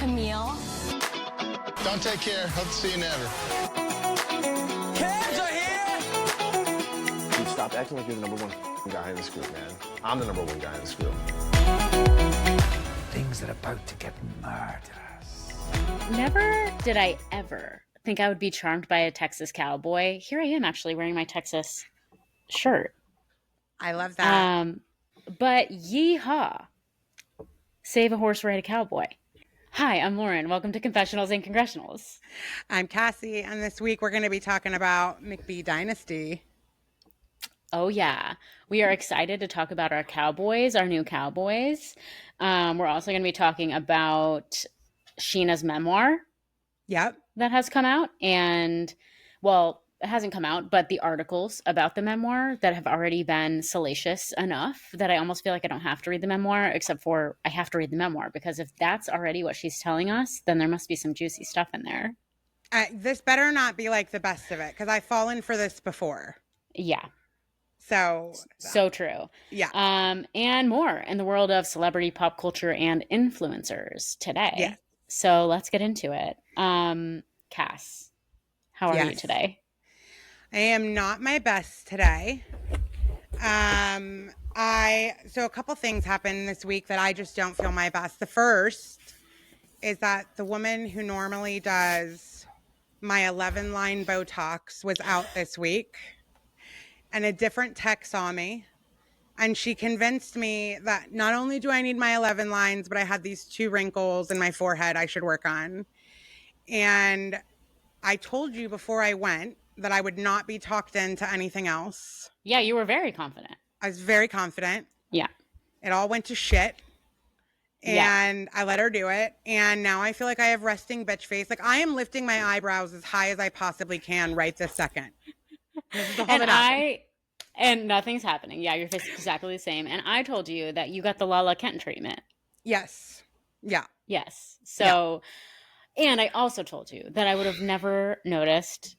Camille. Don't take care. Hope to see you never. Kids are here! Dude, stop acting like you're the number one guy in this group, man. I'm the number one guy in this group. Things are about to get murderous. Never did I ever think I would be charmed by a Texas cowboy. Here I am actually wearing my Texas shirt. I love that. But yeehaw. Save a horse, ride a cowboy. Hi, I'm Lauren. Welcome to Confessionals and Congressionals. I'm Cassie, and this week we're going to be talking about McBee Dynasty. Oh, yeah. We are excited to talk about our cowboys, our new cowboys. We're also going to be talking about Scheana's memoir. Yep. That has come out. And, well, it hasn't come out, but the articles about the memoir that have already been salacious enough that I almost feel like I don't have to read the memoir, except for I have to read the memoir, because if that's already what she's telling us, then there must be some juicy stuff in there. This better not be like the best of it, because I've fallen for this before. Yeah. So true. Yeah. And more in the world of celebrity pop culture and influencers today. Yeah. So let's get into it. Cass, how are you today? I am not my best today. So a couple things happened this week that I just don't feel my best. The first is that the woman who normally does my 11-line Botox was out this week, and a different tech saw me, and she convinced me that not only do I need my 11 lines, but I had these 2 wrinkles in my forehead I should work on. And I told you before I went that I would not be talked into anything else. Yeah, you were very confident. I was very confident. Yeah. It all went to shit. And I let her do it. And now I feel like I have resting bitch face. Like, I am lifting my eyebrows as high as I possibly can right this second. This is all that happened. And nothing's happening. Yeah, your face is exactly the same. And I told you that you got the Lala Kent treatment. Yes. Yeah. Yes. So, and I also told you that I would have never noticed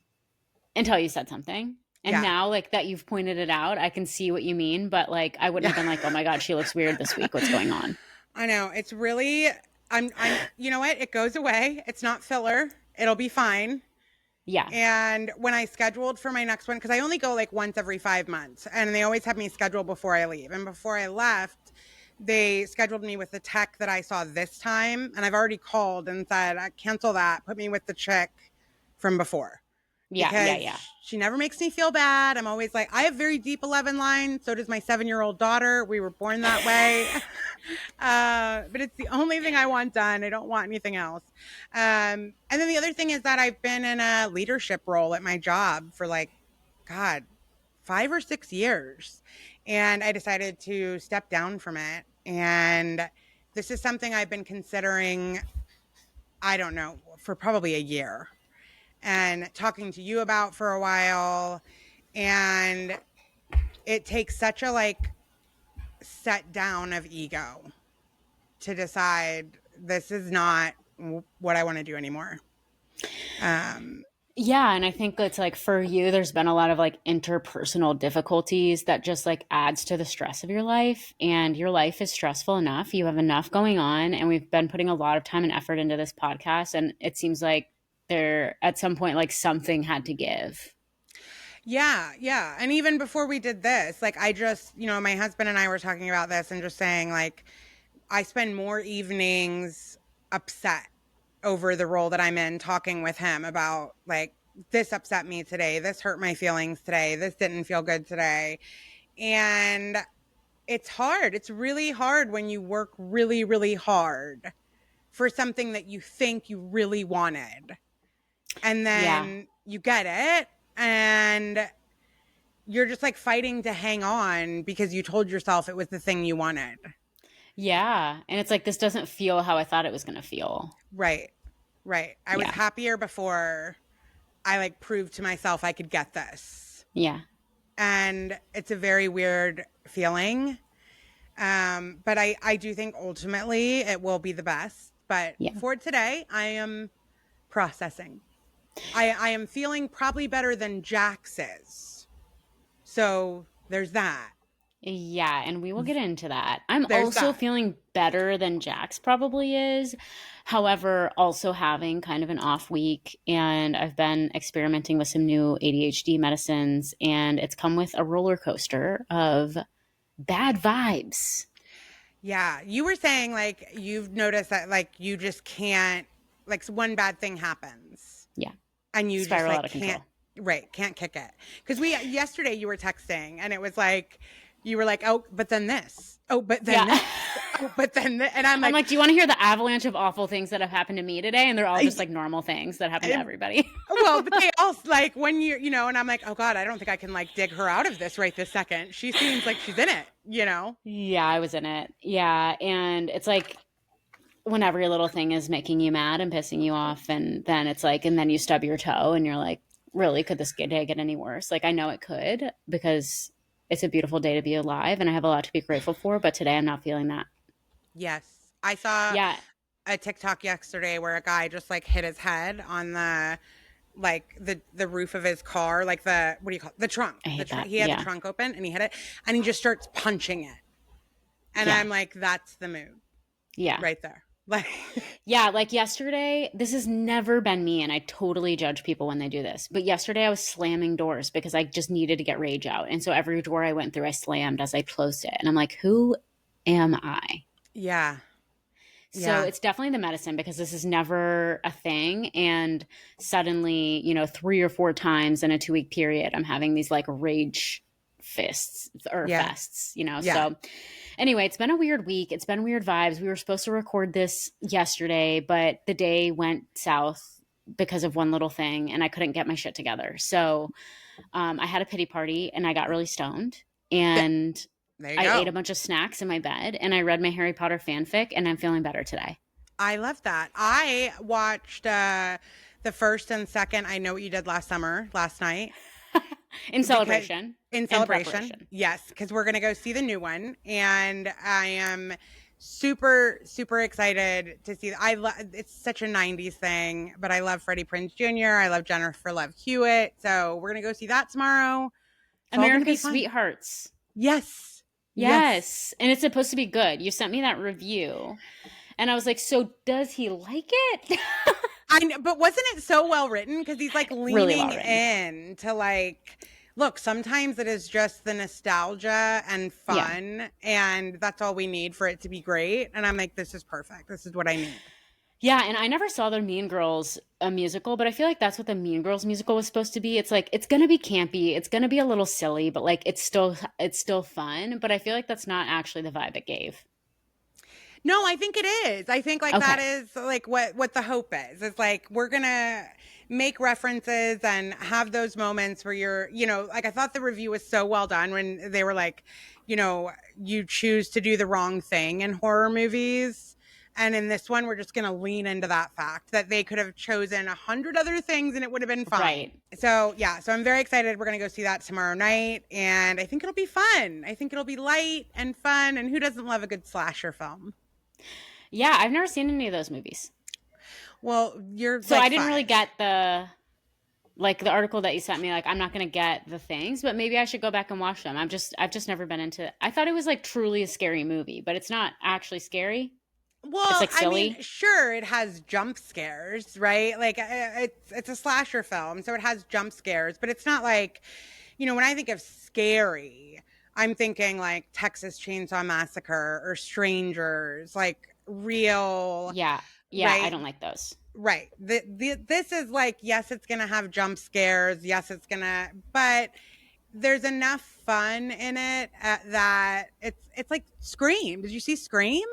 until you said something. And now, like, that you've pointed it out, I can see what you mean. But, like, I wouldn't have been like, oh, my God, she looks weird this week. What's going on? I know. It's really, I'm, you know what? It goes away. It's not filler. It'll be fine. Yeah. And when I scheduled for my next one, because I only go like once every 5 months, and they always have me scheduled before I leave. And before I left, they scheduled me with the tech that I saw this time. And I've already called and said, cancel that. Put me with the chick from before. Yeah. She never makes me feel bad. I'm always like, I have very deep 11 lines. So does my 7-year-old daughter. We were born that way. But it's the only thing I want done. I don't want anything else. And then the other thing is that I've been in a leadership role at my job for 5 or 6 years. And I decided to step down from it. And this is something I've been considering, I don't know, for probably a year. And talking to you about for a while. And it takes such a set down of ego to decide this is not what I want to do anymore. Yeah. And I think it's for you, there's been a lot of interpersonal difficulties that just adds to the stress of your life. And your life is stressful enough. You have enough going on. And we've been putting a lot of time and effort into this podcast. And it seems like there at some point something had to give. Yeah. And even before we did this, I just, my husband and I were talking about this and just saying I spend more evenings upset over the role that I'm in, talking with him about this upset me today, this hurt my feelings today, this didn't feel good today. And it's hard. It's really hard when you work really, really hard for something that you think you really wanted. And then you get it, and you're just like fighting to hang on because you told yourself it was the thing you wanted. Yeah. And it's like, this doesn't feel how I thought it was going to feel. Right. Right. I was happier before I like proved to myself I could get this. Yeah. And it's a very weird feeling. But I do think ultimately it will be the best. But for today, I am processing. I am feeling probably better than Jax is. So there's that. Yeah, and we will get into that. I'm There's also that. feeling better than Jax probably is. However, also having kind of an off week, and I've been experimenting with some new ADHD medicines, and it's come with a roller coaster of bad vibes. Yeah, you were saying like you've noticed that like you just can't like one bad thing happens Yeah, and you just spiral like out of can't control. can't kick it. Because we yesterday you were texting and it was like you were like, "Oh, but then this. Oh, but then Yeah. this. Oh, but then this." And I'm I'm like, like, do you want to hear the avalanche of awful things that have happened to me today? And they're all just I, like normal things that happen to everybody. well, but they also like when you know, and I'm like, "Oh God, I don't think I can like dig her out of this right this second. She seems like she's in it, you know." Yeah, I was in it. Yeah. And it's like when every little thing is making you mad and pissing you off, and then it's like, and then you stub your toe and you're like, really, could this day get any worse? Like, I know it could because it's a beautiful day to be alive and I have a lot to be grateful for, but today I'm not feeling that. Yes. I saw Yeah. a TikTok yesterday where a guy just like hit his head on the like the roof of his car, like the what do you call it? The trunk. I hate that. He had the Yeah. trunk open and he hit it and he just starts punching it. And Yeah. I'm like, that's the move Yeah. right there. Like Yeah, like yesterday, this has never been me, and I totally judge people when they do this. But yesterday, I was slamming doors because I just needed to get rage out. And so every door I went through, I slammed as I closed it. And I'm like, who am I? yeah. So Yeah. it's definitely the medicine because this is never a thing. And suddenly, 3 or 4 times in a 2 week period, I'm having these like rage fists or Yeah. fests, Yeah. So anyway, it's been a weird week. It's been weird vibes. We were supposed to record this yesterday, but the day went south because of one little thing and I couldn't get my shit together. So I had a pity party and I got really stoned and There you I ate go. a bunch of snacks in my bed and I read my Harry Potter fanfic and I'm feeling better today. I love that. I watched the first and second I Know What You Did Last Summer last night. In celebration. In and celebration. preparation. Yes, because we're going to go see the new one. And I am super, super excited to see. It's such a 90s thing, but I love Freddie Prinze Jr. I love Jennifer Love Hewitt. So we're going to go see that tomorrow. It's all gonna be America's fun. Sweethearts. Yes. Yes. And it's supposed to be good. You sent me that review. And I was like, so does he like it? I know, but wasn't it so well written? Because he's like Really leaning well written. in to like, look, sometimes it is just the nostalgia and fun, and that's all we need for it to be great. And I'm like, this is perfect. This is what I need. Yeah, and I never saw the Mean Girls musical, but I feel like that's what the Mean Girls musical was supposed to be. It's like it's gonna be campy, it's gonna be a little silly, but like it's still fun. But I feel like that's not actually the vibe it gave. No, I think it is. I think like Okay. that is like what the hope is. It's like we're gonna make references and have those moments where you're, like I thought the review was so well done when they were like, you choose to do the wrong thing in horror movies. And in this one, we're just going to lean into that fact that they could have chosen 100 other things and it would have been fine. Right. So, yeah. So I'm very excited. We're going to go see that tomorrow night. And I think it'll be fun. I think it'll be light and fun. And who doesn't love a good slasher film? Yeah, I've never seen any of those movies. Well, you're So like I didn't really 5. get the article that you sent me. Like, I'm not going to get the things, but maybe I should go back and watch them. I've just never been into it. I thought it was like truly a scary movie, but it's not actually scary. Well, It's, like, I mean, silly. sure, it has jump scares, right? Like it's a slasher film, so it has jump scares, but it's not like, when I think of scary, I'm thinking like Texas Chainsaw Massacre or Strangers, like real. Yeah. Yeah, right? I don't like those. Right. This is like, yes, it's going to have jump scares. Yes, but there's enough fun in it that it's like Scream. Did you see Scream?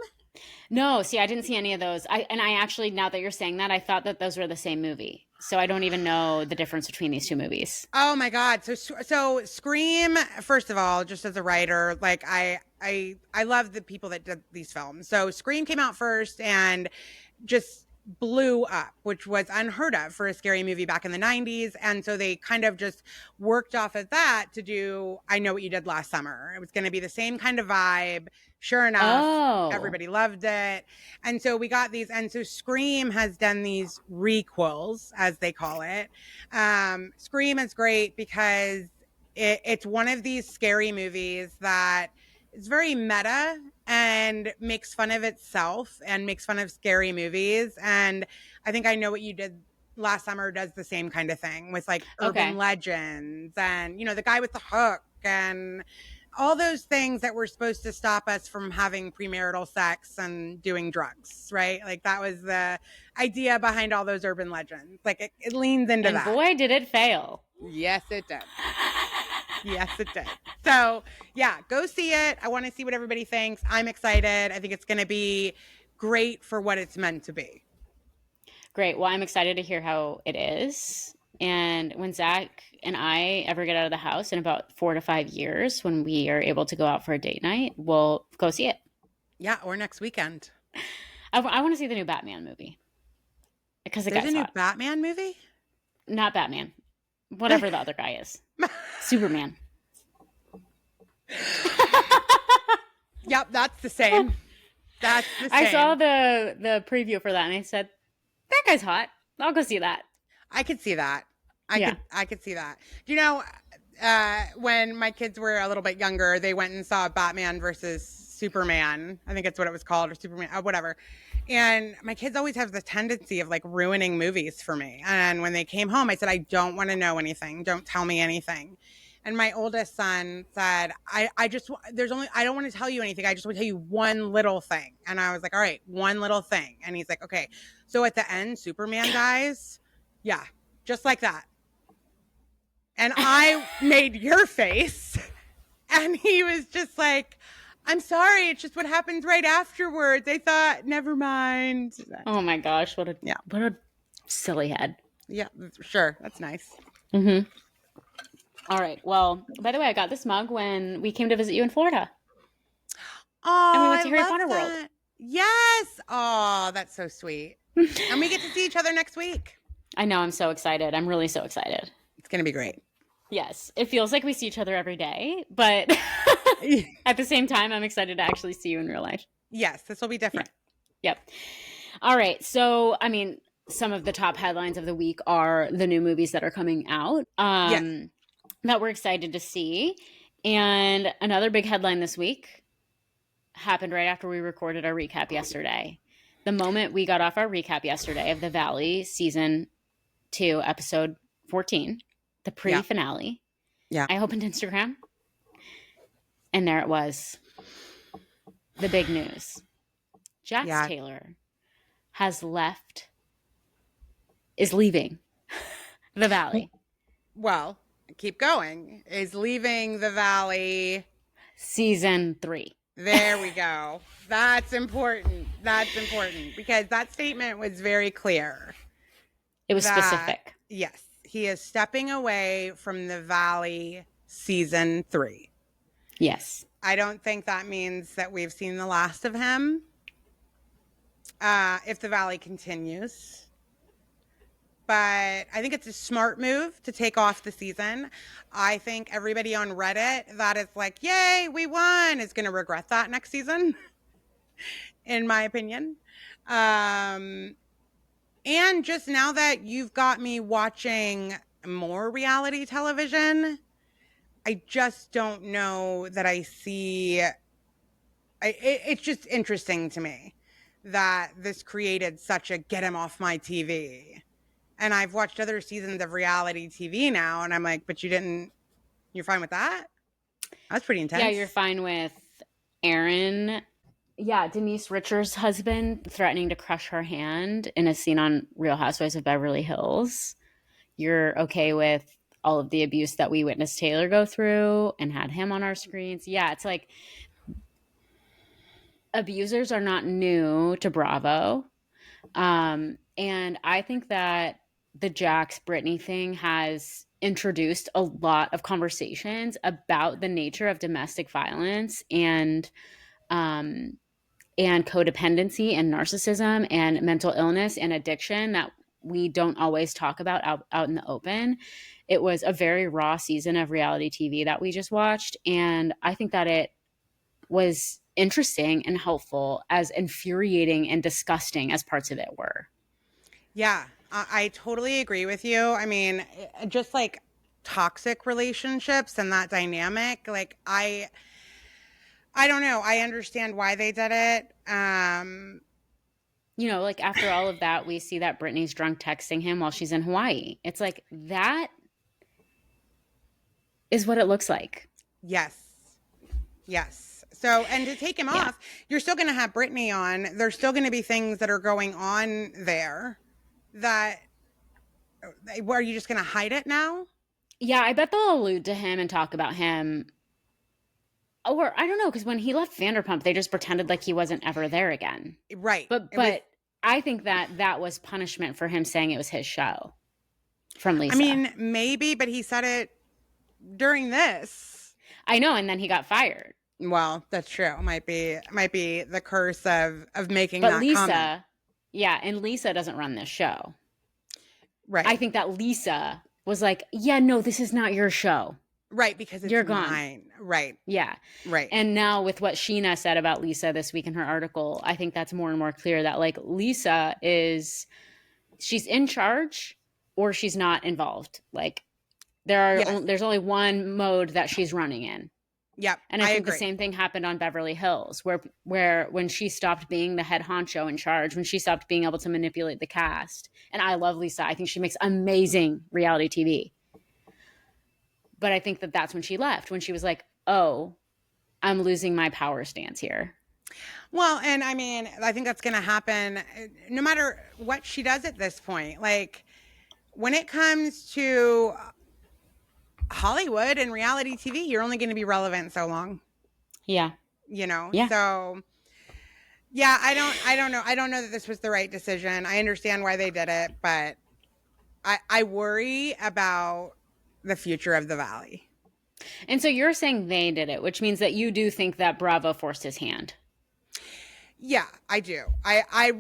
No, see, I didn't see any of those. I actually, now that you're saying that, I thought that those were the same movie. So I don't even know the difference between these two movies. Oh my God. So Scream, first of all, just as a writer, like I love the people that did these films. So Scream came out first and just blew up, which was unheard of for a scary movie back in the 90s. And so they kind of just worked off of that to do I Know What You Did Last Summer. It was going to be the same kind of vibe. Sure enough, everybody loved it. And so we got these. And so Scream has done these requels, as they call it. Scream is great because it's one of these scary movies that is very meta and makes fun of itself and makes fun of scary movies. And I think I Know What You Did Last Summer does the same kind of thing with like urban legends and, you know, the guy with the hook and all those things that were supposed to stop us from having premarital sex and doing drugs, right? Like that was the idea behind all those urban legends. Like it leans into that. And boy, did it fail. Yes, it did. Yes, it did. So yeah, go see it. I want to see what everybody thinks. I'm excited. I think it's going to be great for what it's meant to be. Great. Well, I'm excited to hear how it is. And when Zach and I ever get out of the house in about 4 to 5 years, when we are able to go out for a date night, we'll go see it. Yeah, or next weekend. I want to see the new Batman movie. Because the There's guy's a new hot. Batman movie? Not Batman. Whatever the other guy is. Superman. Yep, that's the same. That's the same. I saw the preview for that and I said, that guy's hot. I'll go see that. I could see that. I could see that. Do you know, when my kids were a little bit younger, they went and saw Batman versus Superman. I think that's what it was called, or Superman, whatever. And my kids always have the tendency of like ruining movies for me. And when they came home, I said, I don't want to know anything. Don't tell me anything. And my oldest son said, I don't want to tell you anything. I just want to tell you one little thing. And I was like, all right, one little thing. And he's like, okay. So at the end, Superman dies. Yeah, just like that. And I made your face. And he was just like, I'm sorry. It's just what happens right afterwards. I thought, never mind. Oh my gosh. What a silly head. Yeah, sure. That's nice. Mm-hmm. All right. Well, by the way, I got this mug when we came to visit you in Florida. Oh, and we went to Harry love Potter that. World. Yes. Oh, that's so sweet. And we get to see each other next week. I know. I'm so excited. I'm really so excited. It's going to be great. Yes. It feels like we see each other every day, but at the same time, I'm excited to actually see you in real life. Yes. This will be different. Yeah. Yep. All right. So, I mean, some of the top headlines of the week are the new movies that are coming out. Yes. That we're excited to see. And another big headline this week happened right after we recorded our recap yesterday. The moment we got off our recap yesterday of The Valley season 2, episode 14, the pre-finale. Yeah. I opened Instagram and there it was. The big news. Jax Taylor is leaving The Valley. Well, keep going. Is leaving The Valley. Season 3. There we go. That's important. That's important because that statement was very clear. It was specific. Yes. He is stepping away from The Valley season 3. Yes. I don't think that means that we've seen the last of him. If The Valley continues. But I think it's a smart move to take off the season. I think everybody on Reddit that is like, yay, we won, is going to regret that next season, in my opinion. And just now that you've got me watching more reality television, I just don't know that I see... It's just interesting to me that this created such a get him off my TV. And I've watched other seasons of reality TV now, and I'm like, but you're fine with that? That's pretty intense. Yeah, you're fine with Aaron. Yeah, Denise Richards' husband threatening to crush her hand in a scene on Real Housewives of Beverly Hills. You're okay with all of the abuse that we witnessed Taylor go through and had him on our screens. Yeah, it's like abusers are not new to Bravo. And I think that the Jax Brittany thing has introduced a lot of conversations about the nature of domestic violence and codependency and narcissism and mental illness and addiction that we don't always talk about out in the open. It was a very raw season of reality TV that we just watched. And I think that it was interesting and helpful, as infuriating and disgusting as parts of it were. Yeah, I totally agree with you. I mean, just like toxic relationships and that dynamic. Like I don't know. I understand why they did it. You know, like after all of that, we see that Brittany's drunk texting him while she's in Hawaii. It's like, that is what it looks like. Yes. Yes. So, and to take him off, you're still going to have Brittany on. There's still going to be things that are going on there that, are you just going to hide it now? Yeah, I bet they'll allude to him and talk about him. Or I don't know, because when he left Vanderpump, they just pretended like he wasn't ever there again. Right. But I think that was punishment for him saying it was his show from Lisa. I mean, maybe, but he said it during this. I know, and then he got fired. Well, that's true. It might be the curse of making but that Lisa, comment. Yeah, and Lisa doesn't run this show. Right. I think that Lisa was like, yeah, no, this is not your show. Right, because it's You're gone. mine. Right. Yeah. Right. And now with what Scheana said about Lisa this week in her article, I think that's more and more clear that like Lisa she's in charge or she's not involved. Like there's only one mode that she's running in. Yep. And I think agree. the same thing happened on Beverly Hills, where when she stopped being the head honcho in charge, when she stopped being able to manipulate the cast. And I love Lisa. I think she makes amazing reality TV. But I think that's when she left, when she was like, oh, I'm losing my power stance here. Well, and I mean, I think that's going to happen no matter what she does at this point. Like when it comes to Hollywood and reality TV, you're only going to be relevant so long. Yeah. You know? Yeah. So yeah, I don't know. I don't know that this was the right decision. I understand why they did it, but I worry about the future of the Valley. And so you're saying they did it, which means that you do think that Bravo forced his hand. Yeah, I do. I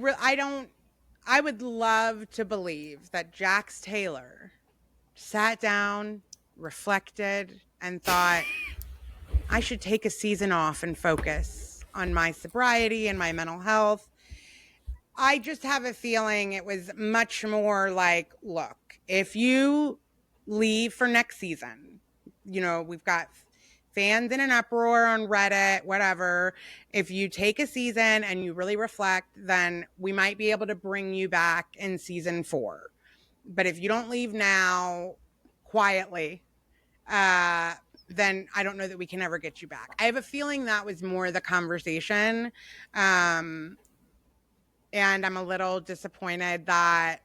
would love to believe that Jax Taylor sat down, reflected, and thought, I should take a season off and focus on my sobriety and my mental health. I just have a feeling it was much more like, look, if you leave for next season, you know, we've got fans in an uproar on Reddit, whatever. If you take a season and you really reflect, then we might be able to bring you back in season 4. But if you don't leave now quietly, then I don't know that we can ever get you back. I have a feeling that was more the conversation. And I'm a little disappointed that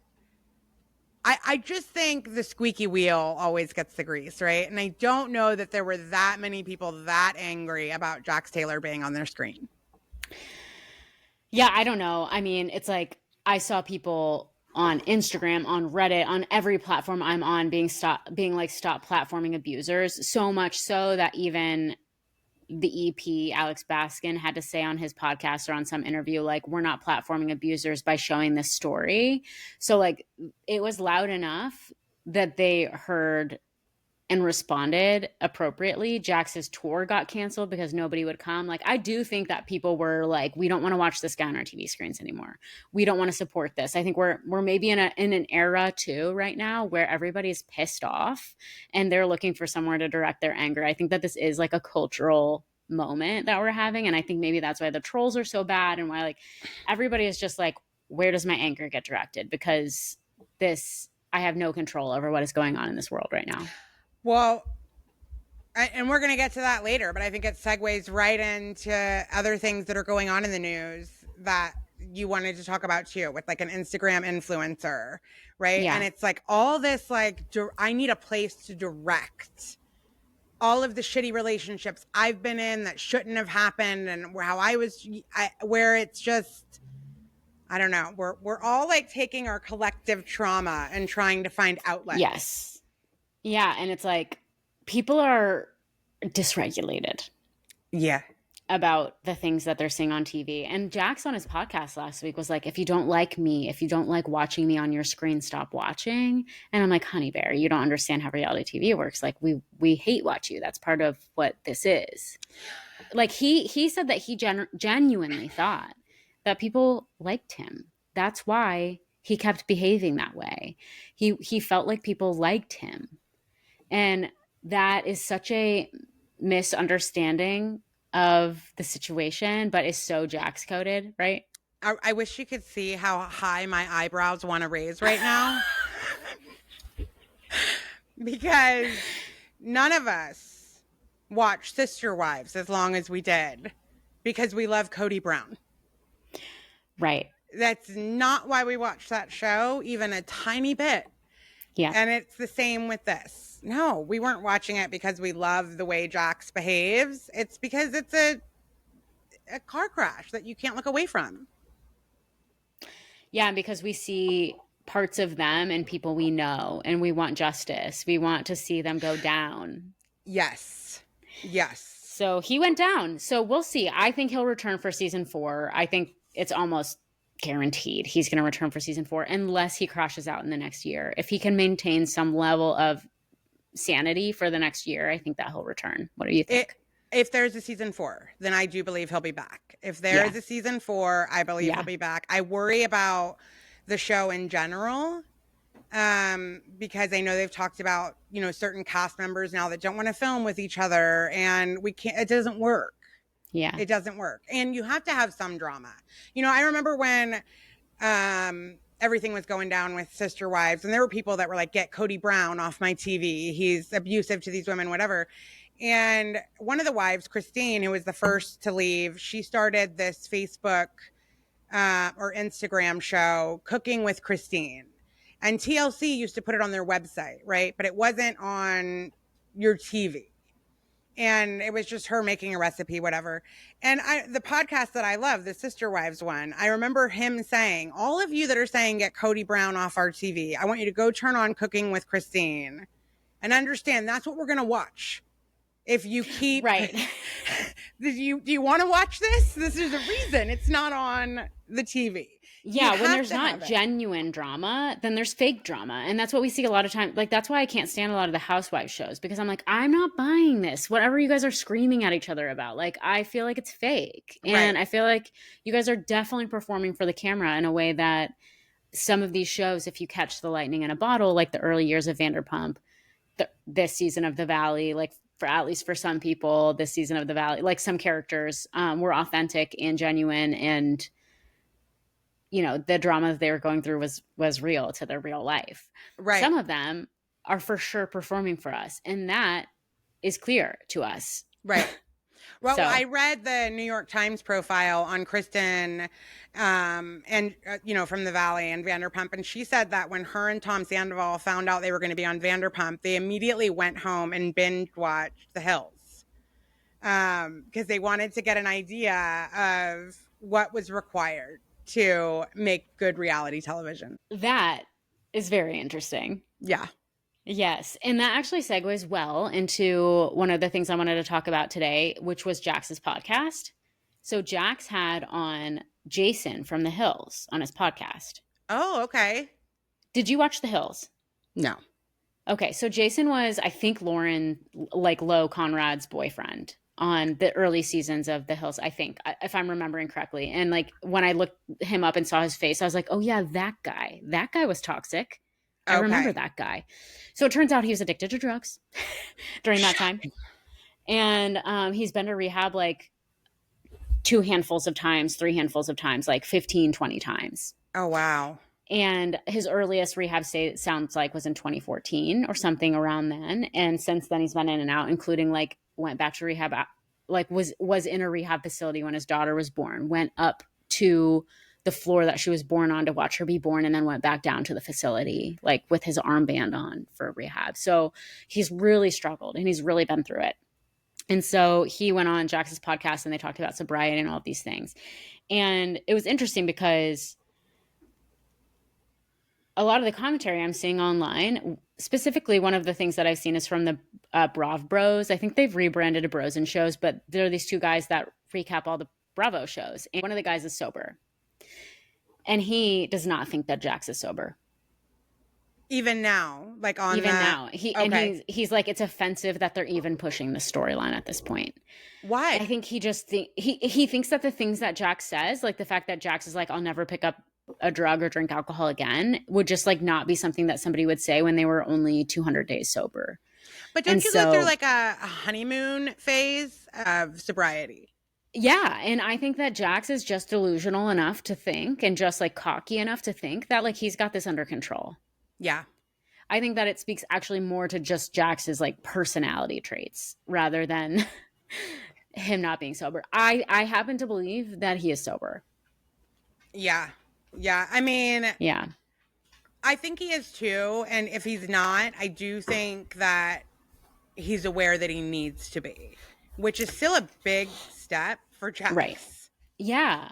I just think the squeaky wheel always gets the grease, right? And I don't know that there were that many people that angry about Jax Taylor being on their screen. Yeah, I don't know. I mean, it's like I saw people on Instagram, on Reddit, on every platform I'm on being like, stop platforming abusers. So much so that even the EP, Alex Baskin, had to say on his podcast or on some interview, like, we're not platforming abusers by showing this story. So like it was loud enough that they heard and responded appropriately. Jax's tour got canceled because nobody would come. Like, I do think that people were like, we don't want to watch this guy on our TV screens anymore. We don't want to support this. I think we're maybe in an era too right now where everybody's pissed off and they're looking for somewhere to direct their anger. I think that this is like a cultural moment that we're having. And I think maybe that's why the trolls are so bad and why like everybody is just like, where does my anger get directed? Because I have no control over what is going on in this world right now. Well, and we're going to get to that later, but I think it segues right into other things that are going on in the news that you wanted to talk about too, with like an Instagram influencer, right? Yeah. And it's like all this, like, I need a place to direct all of the shitty relationships I've been in that shouldn't have happened, and where it's just, I don't know, we're all like taking our collective trauma and trying to find outlets. Yes. Yeah, and it's like people are dysregulated. Yeah. About the things that they're seeing on TV. And Jax on his podcast last week was like, if you don't like me, if you don't like watching me on your screen, stop watching. And I'm like, honey bear, you don't understand how reality TV works. Like we hate watch you. That's part of what this is. Like he said that he genuinely thought that people liked him. That's why he kept behaving that way. He felt like people liked him. And that is such a misunderstanding of the situation, but is so Jax coded, right? I wish you could see how high my eyebrows want to raise right now. Because none of us watched Sister Wives as long as we did because we love Cody Brown. Right. That's not why we watched that show, even a tiny bit. Yeah. And it's the same with this. No, we weren't watching it because we love the way Jax behaves. It's because it's a car crash that you can't look away from. Yeah, because we see parts of them and people we know, and we want justice. We want to see them go down. Yes. Yes. So he went down. So we'll see. I think he'll return for season 4. I think it's almost guaranteed he's going to return for season 4 unless he crashes out in the next year. If he can maintain some level of sanity for the next year, I think that he'll return. What do you think? If there's a season 4, then I do believe he'll be back. If there is a season 4, I believe he'll be back. I worry about the show in general because I know they've talked about, you know, certain cast members now that don't want to film with each other, and we can't, it doesn't work. Yeah. It doesn't work. And you have to have some drama. You know, I remember when everything was going down with Sister Wives, and there were people that were like, get Cody Brown off my TV. He's abusive to these women, whatever. And one of the wives, Christine, who was the first to leave, she started this Facebook or Instagram show, Cooking with Christine. And TLC used to put it on their website, right? But it wasn't on your TV. And it was just her making a recipe, whatever. And the podcast that I love, the Sister Wives one, I remember him saying, all of you that are saying get Cody Brown off our TV, I want you to go turn on Cooking with Christine and understand that's what we're going to watch. If you keep right, do you want to watch this? This is a reason it's not on the TV. Yeah, when there's not genuine drama, then there's fake drama. And that's what we see a lot of times. Like, that's why I can't stand a lot of the housewives shows, because I'm like, I'm not buying this. Whatever you guys are screaming at each other about, like, I feel like it's fake. And I feel like you guys are definitely performing for the camera in a way that some of these shows, if you catch the lightning in a bottle, like the early years of Vanderpump, this season of The Valley, like, for at least for some people, this season of The Valley, like some characters were authentic and genuine, and you know, the drama that they were going through was real to their real life. Right. Some of them are for sure performing for us, and that is clear to us. Right. Well, I read the New York Times profile on Kristen, and you know, from The Valley and Vanderpump, and she said that when her and Tom Sandoval found out they were going to be on Vanderpump, they immediately went home and binge watched The Hills, because they wanted to get an idea of what was required to make good reality television. That is very interesting. Yeah. Yes. And that actually segues well into one of the things I wanted to talk about today, which was Jax's podcast. So Jax had on Jason from The Hills on his podcast. Oh, okay. Did you watch The Hills? No. Okay. So Jason was, I think, Lauren, like Lo Conrad's boyfriend on the early seasons of The Hills, I think, if I'm remembering correctly. And like when I looked him up and saw his face, I was like, oh yeah, that guy was toxic. I remember that guy. So it turns out he was addicted to drugs during that time. And he's been to rehab like 2 handfuls of times, 3 handfuls of times, like 15, 20 times. Oh, wow. And his earliest rehab stay, it sounds like, was in 2014 or something around then. And since then he's been in and out, including like went back to rehab, like was in a rehab facility when his daughter was born, went up to the floor that she was born on to watch her be born, and then went back down to the facility, like with his armband on for rehab. So he's really struggled and he's really been through it. And so he went on Jax's podcast and they talked about sobriety and all of these things. And it was interesting because a lot of the commentary I'm seeing online, specifically one of the things that I've seen is from the Brav Bros. I think they've rebranded to Bros and Shows, but there are these 2 guys that recap all the Bravo shows. And one of the guys is sober. And he does not think that Jax is sober. Even now, like on even now, and he's like, it's offensive that they're even pushing the storyline at this point. Why? I think he just he thinks that the things that Jax says, like the fact that Jax is like, I'll never pick up a drug or drink alcohol again, would just like not be something that somebody would say when they were only 200 days sober. But And don't you go through so, like a honeymoon phase of sobriety? yeah, and I think that Jax is just delusional enough to think and just like cocky enough to think that like he's got this under control. Yeah. I think that it speaks actually more to just Jax's like personality traits rather than him not being sober. I happen to believe that he is sober. Yeah. Yeah. I mean, Yeah. I think he is too. And if he's not, I do think that he's aware that he needs to be, which is still a big step for Right. Jax. Yeah.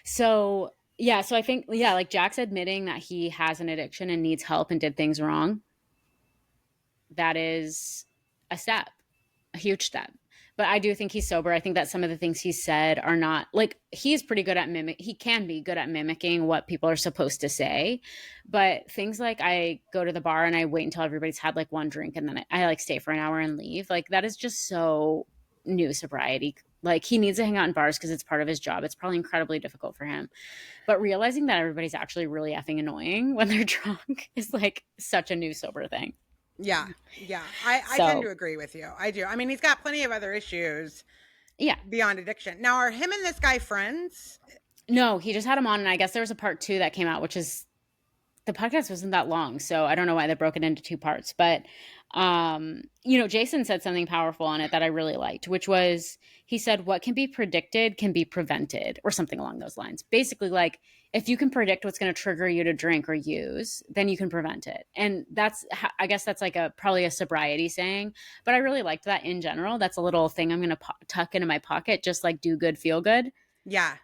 So, yeah, so I think yeah, like Jax admitting that he has an addiction and needs help and did things wrong, that is a step, a huge step. But I do think he's sober. I think that some of the things he said are not like he's pretty good at he can be good at mimicking what people are supposed to say. But things like I go to the bar and I wait until everybody's had like one drink and then I like stay for an hour and leave. Like that is just so new sobriety. Like he needs to hang out in bars because it's part of his job. It's probably incredibly difficult for him. But realizing that everybody's actually really effing annoying when they're drunk is like such a new sober thing. Yeah. Yeah. I So tend to agree with you. I do. I mean, he's got plenty of other issues yeah. beyond addiction. Now, are him and this guy friends? No, he just had him on, and I guess there was a part 2 that came out, which is the podcast wasn't that long, so I don't know why they broke it into 2 parts. But you know, Jason said something powerful on it that I really liked, which was he said, "What can be predicted can be prevented," or something along those lines. Basically, like if you can predict what's going to trigger you to drink or use, then you can prevent it. And that's, I guess that's like probably a sobriety saying, but I really liked that in general. That's a little thing I'm going to tuck into my pocket, just like do good, feel good. Yeah.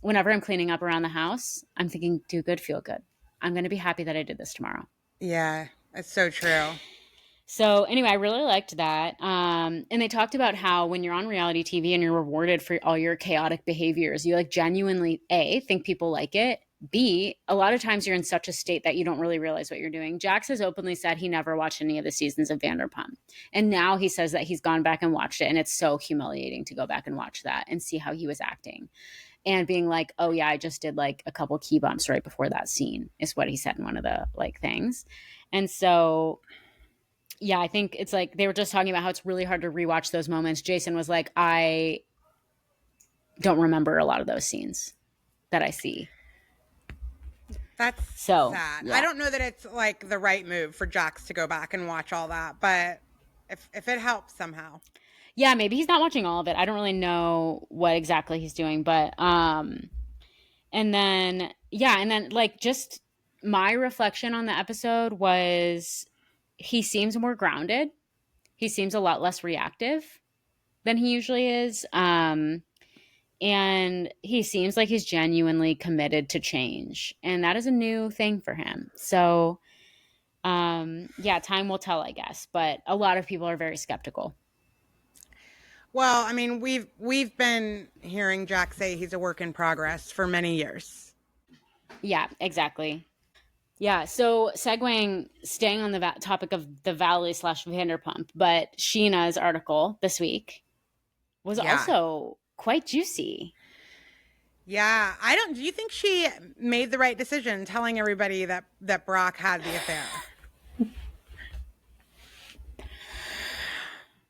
Whenever I'm cleaning up around the house, I'm thinking, do good, feel good. I'm going to be happy that I did this tomorrow. Yeah. That's so true. So anyway, I really liked that. And they talked about how when you're on reality TV and you're rewarded for all your chaotic behaviors, you like genuinely A, think people like it. B, a lot of times you're in such a state that you don't really realize what you're doing. Jax has openly said he never watched any of the seasons of Vanderpump. And now he says that he's gone back and watched it. And it's so humiliating to go back and watch that and see how he was acting. And being like, oh yeah, I just did like a couple key bumps right before that scene is what he said in one of the like things. And so yeah, I think it's like they were just talking about how it's really hard to rewatch those moments. Jason was like, I don't remember a lot of those scenes that I see. That's So sad. yeah. I don't know that it's like the right move for Jax to go back and watch all that, but if it helps somehow. Yeah, maybe he's not watching all of it. I don't really know what exactly he's doing, but and then like just my reflection on the episode was he seems more grounded. He seems a lot less reactive than he usually is. And he seems like he's genuinely committed to change. And that is a new thing for him. So, yeah, time will tell, I guess. But a lot of people are very skeptical. Well, I mean, we've been hearing Jax say he's a work in progress for many years. Yeah, exactly. Yeah, so segueing, staying on the topic of the Valley / Vanderpump, but Scheana's article this week was also quite juicy. Yeah, do you think she made the right decision telling everybody that Brock had the affair?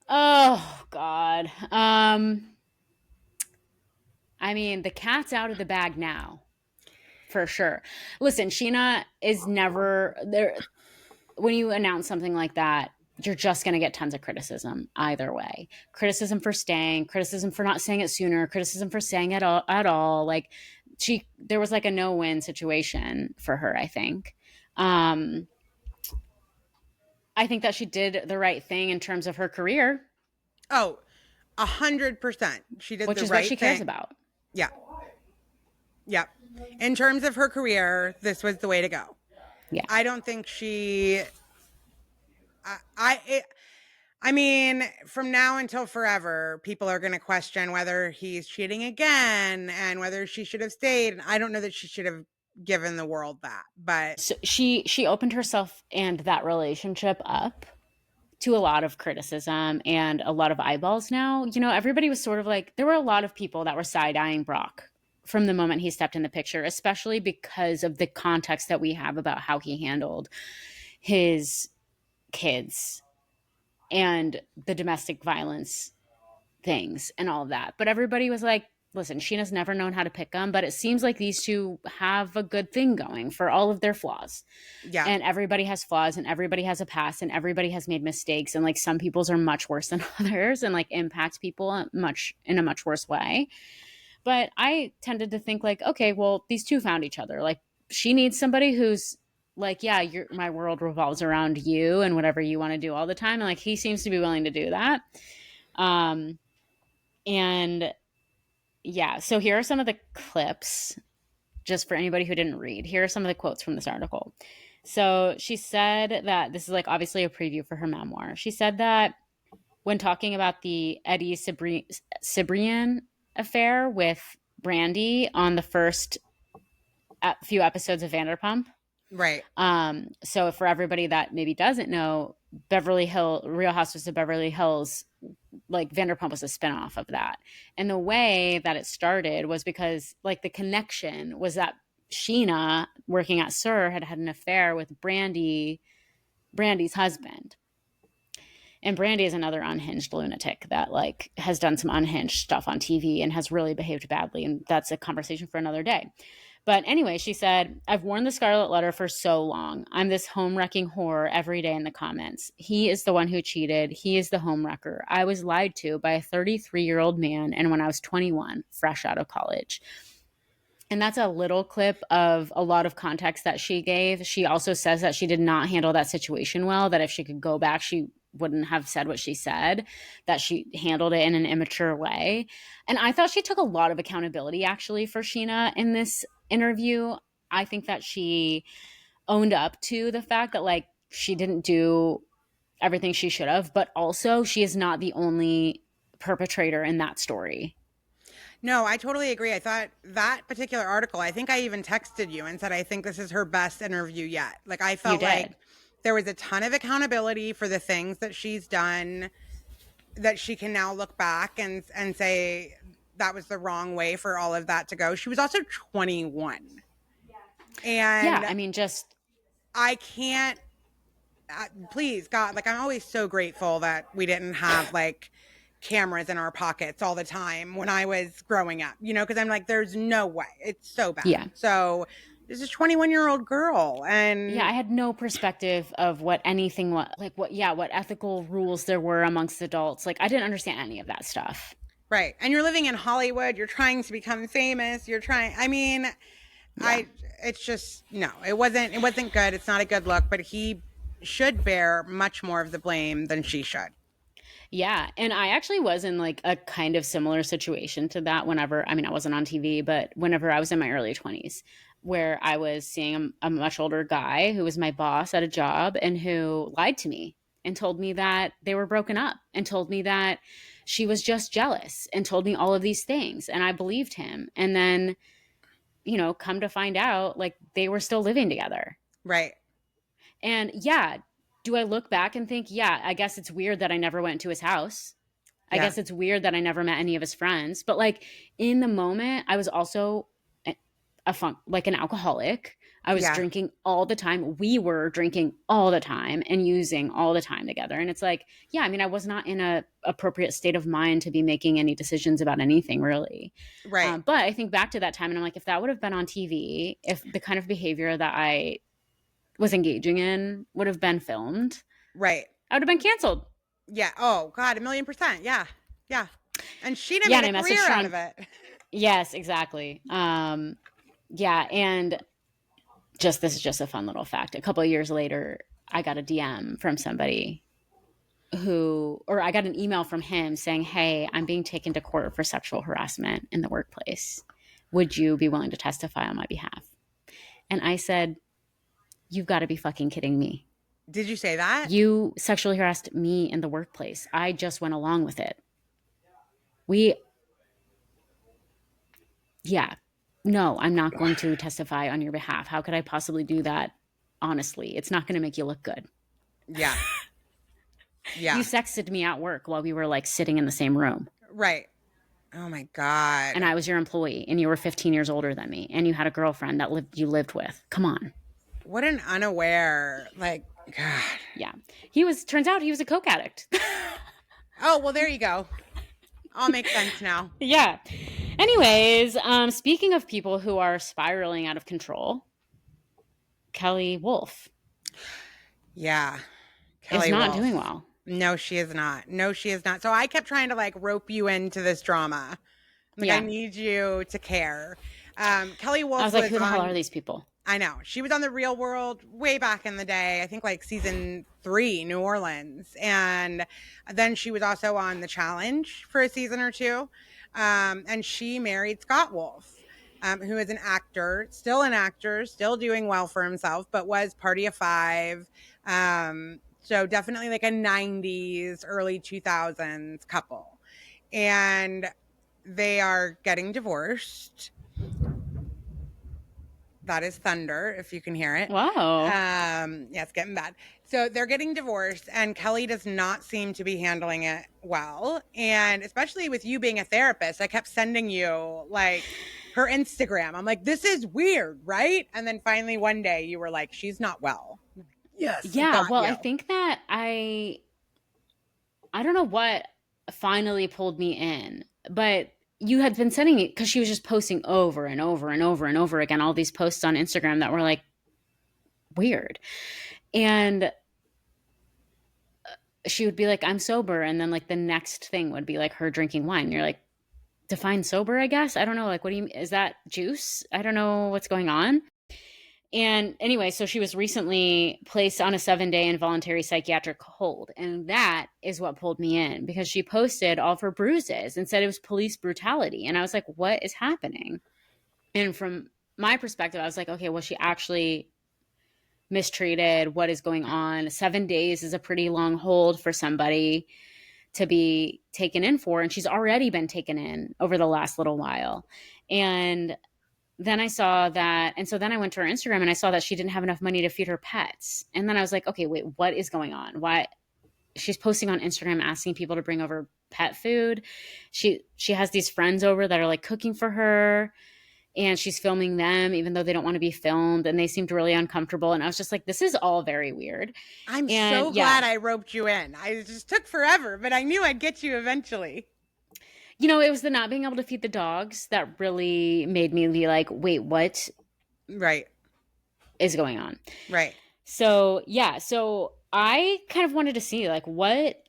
Oh, God. I mean, the cat's out of the bag now. For sure. Listen, Scheana is never there. When you announce something like that, you're just going to get tons of criticism either way. Criticism for staying, criticism for not saying it sooner, criticism for saying it at all. Like there was like a no-win situation for her, I think. I think that she did the right thing in terms of her career. Oh, 100%. She did the right thing. Which is what she cares about. Yeah. Yeah. In terms of her career, this was the way to go. Yeah. I don't think she... I mean, from now until forever, people are going to question whether he's cheating again and whether she should have stayed. And I don't know that she should have given the world that, but... So she opened herself and that relationship up to a lot of criticism and a lot of eyeballs now. You know, everybody was sort of like, there were a lot of people that were side-eyeing Brock from the moment he stepped in the picture, especially because of the context that we have about how he handled his kids and the domestic violence things and all of that. But everybody was like, listen, Scheana's never known how to pick them, but it seems like these two have a good thing going for all of their flaws. Yeah. And everybody has flaws and everybody has a past and everybody has made mistakes. And like some people's are much worse than others and like impact people in a much worse way. But I tended to think like, okay, well, these two found each other. Like she needs somebody who's like, yeah, my world revolves around you and whatever you want to do all the time. And like, he seems to be willing to do that. And yeah, so here are some of the clips just for anybody who didn't read. Here are some of the quotes from this article. So she said that this is like obviously a preview for her memoir. She said that when talking about the Eddie Cibrian affair with Brandy on the first few episodes of Vanderpump. Right. So for everybody that maybe doesn't know, Real Housewives of Beverly Hills, like Vanderpump was a spinoff of that. And the way that it started was because like the connection was that Scheana working at SUR had an affair with Brandy's husband. And Brandy is another unhinged lunatic that like has done some unhinged stuff on TV and has really behaved badly. And that's a conversation for another day. But anyway, she said, I've worn the scarlet letter for so long. I'm this home-wrecking whore every day in the comments. He is the one who cheated. He is the home wrecker. I was lied to by a 33-year-old man, and when I was 21, fresh out of college. And that's a little clip of a lot of context that she gave. She also says that she did not handle that situation well, that if she could go back, she wouldn't have said what she said, that she handled it in an immature way. And I thought she took a lot of accountability actually for Scheana in this interview. I think that she owned up to the fact that like she didn't do everything she should have, but also she is not the only perpetrator in that story. No, I totally agree. I thought that particular article, I think I even texted you and said, I think this is her best interview yet. Like I felt like there was a ton of accountability for the things that she's done, that she can now look back and say that was the wrong way for all of that to go. She was also 21. And yeah, I mean, just I can't, please God, like I'm always so grateful that we didn't have like cameras in our pockets all the time when I was growing up, you know, because I'm like, there's no way. It's so bad. Yeah. So this is a 21-year-old girl. And yeah, I had no perspective of what anything was like, what ethical rules there were amongst adults. Like I didn't understand any of that stuff. Right. And you're living in Hollywood. You're trying to become famous. It's just, no, it wasn't good. It's not a good look, but he should bear much more of the blame than she should. Yeah. And I actually was in like a kind of similar situation to that whenever, I mean, I wasn't on TV, but whenever I was in my early 20s, where I was seeing a much older guy who was my boss at a job and who lied to me and told me that they were broken up and told me that she was just jealous and told me all of these things. And I believed him. And then, you know, come to find out, like they were still living together. Right. And yeah, do I look back and think, yeah, I guess it's weird that I never went to his house. I guess it's weird that I never met any of his friends. But like in the moment, I was also like an alcoholic. I was drinking all the time. We were drinking all the time and using all the time together. And it's like, yeah, I mean, I was not in a appropriate state of mind to be making any decisions about anything really. Right. But I think back to that time and I'm like, if that would have been on TV, if the kind of behavior that I was engaging in would have been filmed, right, I would have been canceled. Yeah. Oh God, 1,000,000%. Yeah. Yeah. And Scheana made a career out of it. Yes, exactly. Yeah. And this is just a fun little fact. A couple of years later, I got a DM from somebody I got an email from him saying, hey, I'm being taken to court for sexual harassment in the workplace. Would you be willing to testify on my behalf? And I said, you've got to be fucking kidding me. Did you say that? You sexually harassed me in the workplace. I just went along with it. No, I'm not going to testify on your behalf. How could I possibly do that? Honestly, it's not going to make you look good. Yeah. Yeah. You sexted me at work while we were like sitting in the same room. Right. Oh my God. And I was your employee and you were 15 years older than me and you had a girlfriend that you lived with. Come on. What an unaware, like God. Yeah. Turns out he was a coke addict. Oh, well, there you go. All makes sense now. Yeah. Anyways, speaking of people who are spiraling out of control, Kelly Wolf Yeah. is Kelly not Wolf. doing well. No, she is not. No, she is not. So I kept trying to like rope you into this drama. Like, I need you to care. Kelly Wolf I was like, who the hell on, are these people? I know. She was on The Real World way back in the day. I think like season 3, New Orleans. And then she was also on The Challenge for a season or two. And she married Scott Wolf, who is an actor, still doing well for himself, but was Party of Five. So definitely like a 90s, early 2000s couple. And they are getting divorced. That is thunder, if you can hear it. Wow. Yeah, it's getting bad. So they're getting divorced, and Kelly does not seem to be handling it well. And especially with you being a therapist, I kept sending you like her Instagram. I'm like, this is weird, right? And then finally one day you were like, she's not well. Yes. Yeah. Well, I think that I don't know what finally pulled me in, but you had been sending me, because she was just posting over and over and over and over again all these posts on Instagram that were like weird. And she would be like, I'm sober. And then like the next thing would be like her drinking wine. And you're like, define sober, I guess. I don't know. Like, what do you, is that juice? I don't know what's going on. And anyway, so she was recently placed on a 7-day involuntary psychiatric hold. And that is what pulled me in, because she posted all of her bruises and said it was police brutality. And I was like, what is happening? And from my perspective, I was like, okay, was she actually mistreated? What is going on? 7 days is a pretty long hold for somebody to be taken in for. And she's already been taken in over the last little while. And then I saw that. And so then I went to her Instagram and I saw that she didn't have enough money to feed her pets. And then I was like, okay, wait, what is going on? Why? She's posting on Instagram asking people to bring over pet food. She has these friends over that are like cooking for her, and she's filming them even though they don't want to be filmed, and they seemed really uncomfortable. And I was just like, this is all very weird. I'm so glad I roped you in. I just took forever, but I knew I'd get you eventually. You know, it was the not being able to feed the dogs that really made me be like, wait, what is going on? Right. So, yeah. So I kind of wanted to see like what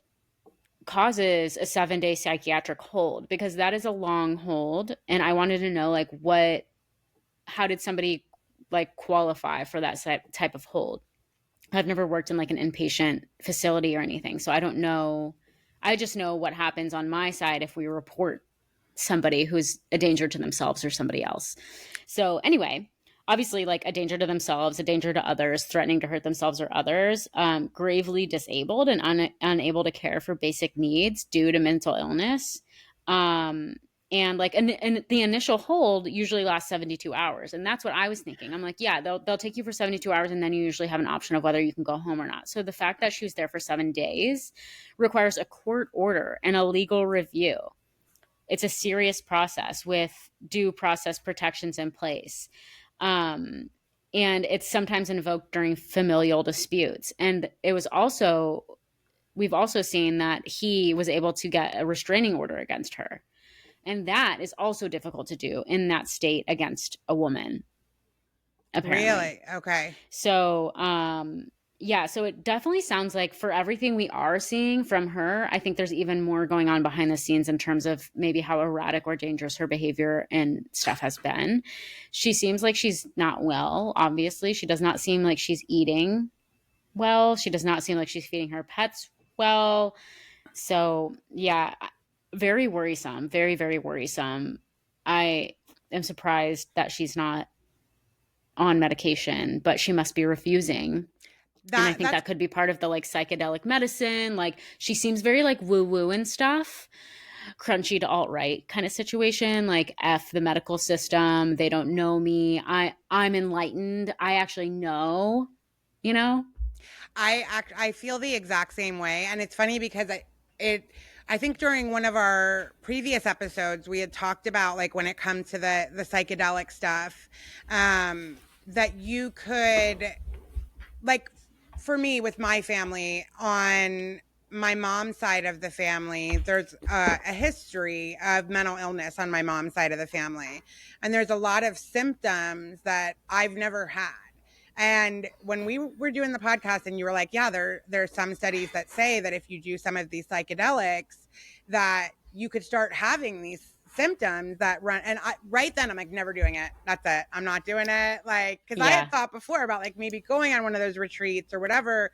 causes a 7-day psychiatric hold, because that is a long hold. And I wanted to know like how did somebody like qualify for that type of hold? I've never worked in like an inpatient facility or anything. So I don't know. I just know what happens on my side if we report somebody who's a danger to themselves or somebody else. So anyway, obviously like a danger to themselves, a danger to others, threatening to hurt themselves or others, gravely disabled and unable to care for basic needs due to mental illness. And like and the initial hold usually lasts 72 hours. And that's what I was thinking. I'm like, yeah, they'll take you for 72 hours and then you usually have an option of whether you can go home or not. So the fact that she was there for 7 days requires a court order and a legal review. It's a serious process with due process protections in place. And it's sometimes invoked during familial disputes. And we've also seen that he was able to get a restraining order against her. And that is also difficult to do in that state against a woman, apparently. Really? Okay. So, yeah, so it definitely sounds like for everything we are seeing from her, I think there's even more going on behind the scenes in terms of maybe how erratic or dangerous her behavior and stuff has been. She seems like she's not well, obviously. She does not seem like she's eating well. She does not seem like she's feeding her pets well. So, yeah, very worrisome, very, very worrisome. I am surprised that she's not on medication, but she must be refusing. And I think that could be part of the like psychedelic medicine. Like she seems very like woo woo and stuff, crunchy to alt-right kind of situation. Like F the medical system. They don't know me. I'm enlightened. I actually know, you know? I feel the exact same way. And it's funny because I think during one of our previous episodes, we had talked about like when it comes to the psychedelic stuff, that you could like for me, with my family, on my mom's side of the family, there's a history of mental illness on my mom's side of the family. And there's a lot of symptoms that I've never had. And when we were doing the podcast and you were like, yeah, there's some studies that say that if you do some of these psychedelics, that you could start having these symptoms that run. And right then I'm like, never doing it. That's it. I'm not doing it. Like, cause I had thought before about like maybe going on one of those retreats or whatever,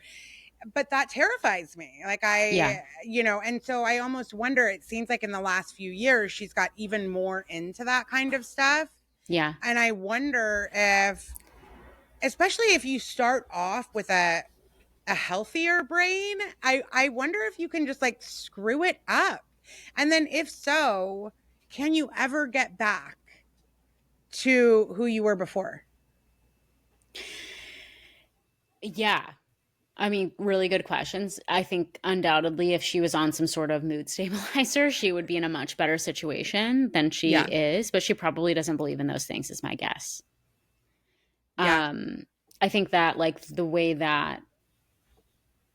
but that terrifies me. Like and so I almost wonder, it seems like in the last few years, she's got even more into that kind of stuff. Yeah. And I wonder if, especially if you start off with a healthier brain, I wonder if you can just like screw it up. And then if so, can you ever get back to who you were before? Yeah. I mean, really good questions. I think undoubtedly if she was on some sort of mood stabilizer, she would be in a much better situation than she is, but she probably doesn't believe in those things is my guess. Yeah. I think that like the way that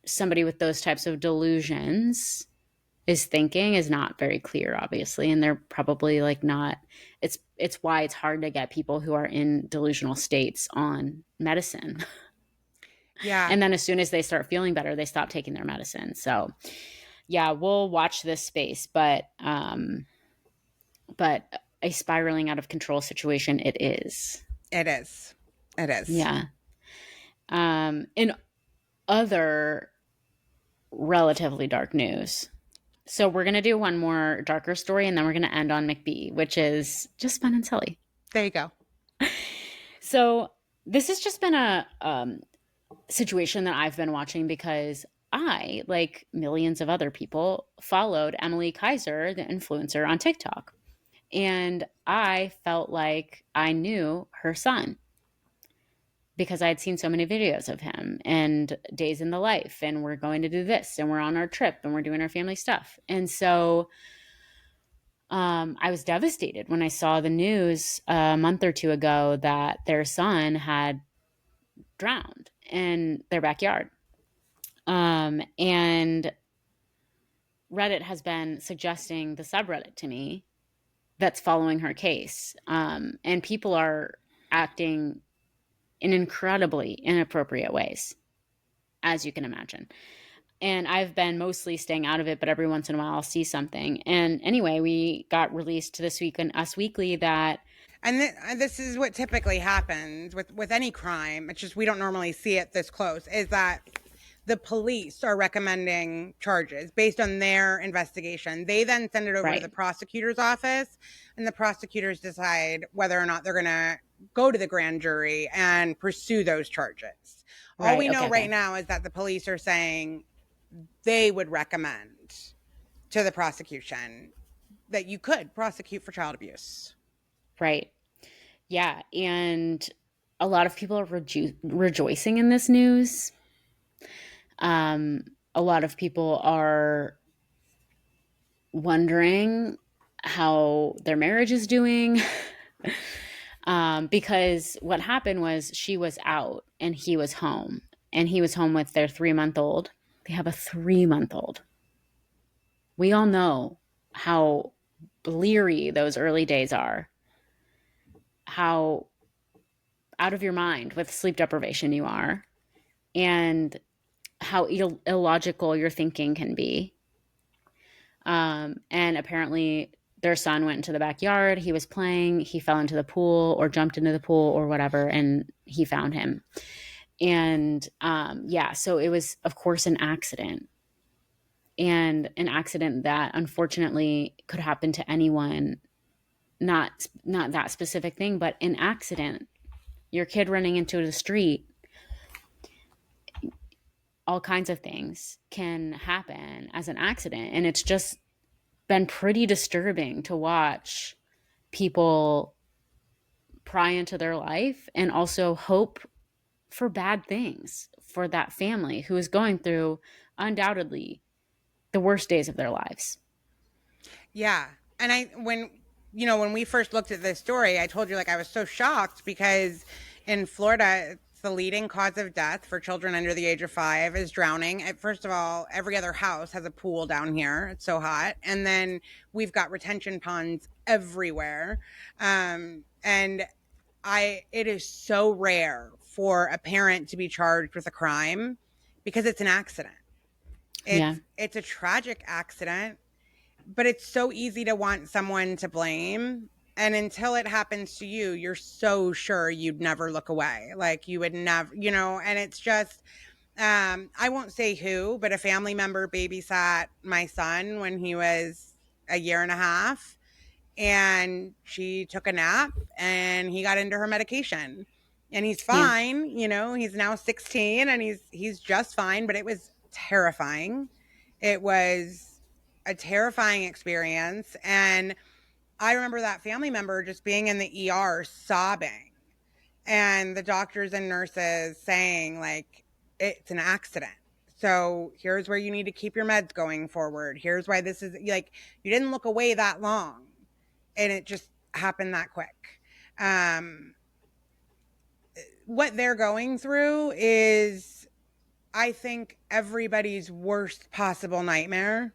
somebody with those types of delusions is thinking is not very clear, obviously. And they're probably like not, it's why it's hard to get people who are in delusional states on medicine. Yeah. And then as soon as they start feeling better, they stop taking their medicine. So yeah, we'll watch this space, but a spiraling out of control situation it is. It is. It is. Yeah. In other relatively dark news. So we're going to do one more darker story and then we're going to end on McBee, which is just fun and silly. There you go. So this has just been a situation that I've been watching because I, like millions of other people, followed Emily Kaiser, the influencer, on TikTok. And I felt like I knew her son because I had seen so many videos of him and days in the life, and we're going to do this, and we're on our trip, and we're doing our family stuff. And so I was devastated when I saw the news a month or two ago that their son had drowned in their backyard. And Reddit has been suggesting the subreddit to me that's following her case. And people are acting in incredibly inappropriate ways, as you can imagine. And I've been mostly staying out of it, but every once in a while I'll see something. And anyway, we got released this week in Us Weekly that... And this is what typically happens with any crime. It's just we don't normally see it this close, is that the police are recommending charges based on their investigation. They then send it over to the prosecutor's office, and the prosecutors decide whether or not they're going to go to the grand jury and pursue those charges. All we know right now is that the police are saying they would recommend to the prosecution that you could prosecute for child abuse. Right. Yeah. And a lot of people are rejoicing in this news. A lot of people are wondering how their marriage is doing. Because what happened was she was out and he was home. And he was home with their 3-month-old. They have a 3-month-old. We all know how bleary those early days are. How out of your mind with sleep deprivation you are. And how illogical your thinking can be. And apparently their son went into the backyard. He was playing. He fell into the pool or jumped into the pool or whatever, and he found him. And so it was, of course, an accident. And an accident that unfortunately could happen to anyone. Not that specific thing, but an accident. Your kid running into the street. All kinds of things can happen as an accident. And it's just been pretty disturbing to watch people pry into their life and also hope for bad things for that family who is going through undoubtedly the worst days of their lives. Yeah. And when we first looked at this story, I told you, like, I was so shocked because in Florida, It's the leading cause of death for children under the age of 5 is drowning. First of all, every other house has a pool down here. It's so hot. And then we've got retention ponds everywhere. And it is so rare for a parent to be charged with a crime because it's an accident. It's a tragic accident, but it's so easy to want someone to blame. And until it happens to you, you're so sure you'd never look away. Like you would never, and it's just, I won't say who, but a family member babysat my son when he was a year and a half, and she took a nap and he got into her medication and he's fine. He's now 16 and he's just fine, but it was terrifying. It was a terrifying experience. And I remember that family member just being in the ER sobbing, and the doctors and nurses saying, like, it's an accident. So here's where you need to keep your meds going forward. Here's why this is, like, you didn't look away that long, and it just happened that quick. What they're going through is, I think, everybody's worst possible nightmare.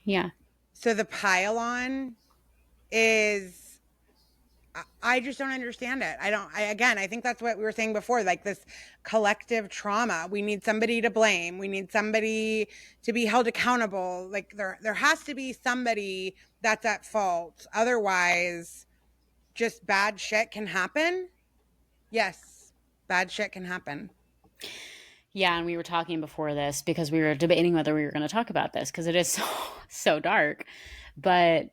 Yeah. So the pile-on is, I just don't understand it. I think that's what we were saying before, like this collective trauma. We need somebody to blame. We need somebody to be held accountable. Like there has to be somebody that's at fault. Otherwise, just bad shit can happen. Yes, bad shit can happen. Yeah, and we were talking before this because we were debating whether we were going to talk about this because it is so dark. But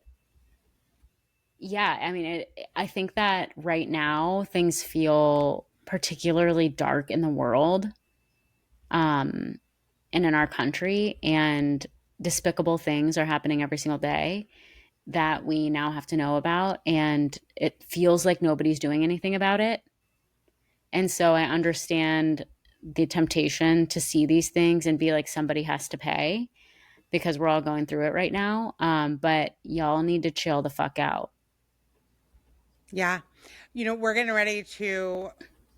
yeah, I mean, I think that right now things feel particularly dark in the world, and in our country, and despicable things are happening every single day that we now have to know about, and it feels like nobody's doing anything about it. And so I understand the temptation to see these things and be like, somebody has to pay because we're all going through it right now. But y'all need to chill the fuck out. Yeah. We're getting ready to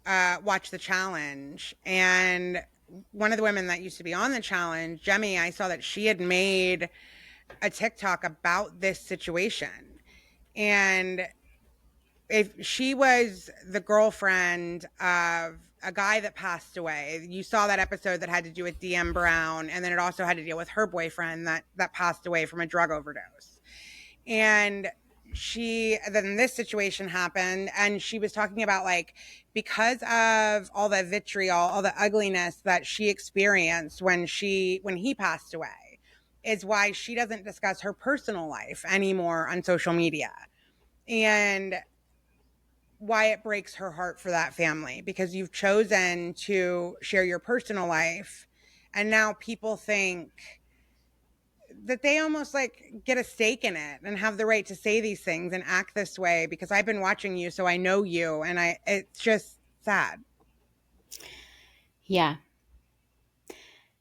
watch the challenge. And one of the women that used to be on the challenge, Jemmy, I saw that she had made a TikTok about this situation. And if she was the girlfriend of a guy that passed away, you saw that episode that had to do with DM Brown. And then it also had to deal with her boyfriend that passed away from a drug overdose. And then this situation happened, and she was talking about, like, because of all the vitriol, all the ugliness that she experienced when he passed away, is why she doesn't discuss her personal life anymore on social media, and why it breaks her heart for that family, because you've chosen to share your personal life, and now people think that they almost like get a stake in it and have the right to say these things and act this way because I've been watching you, so I know you. And it's just sad. Yeah.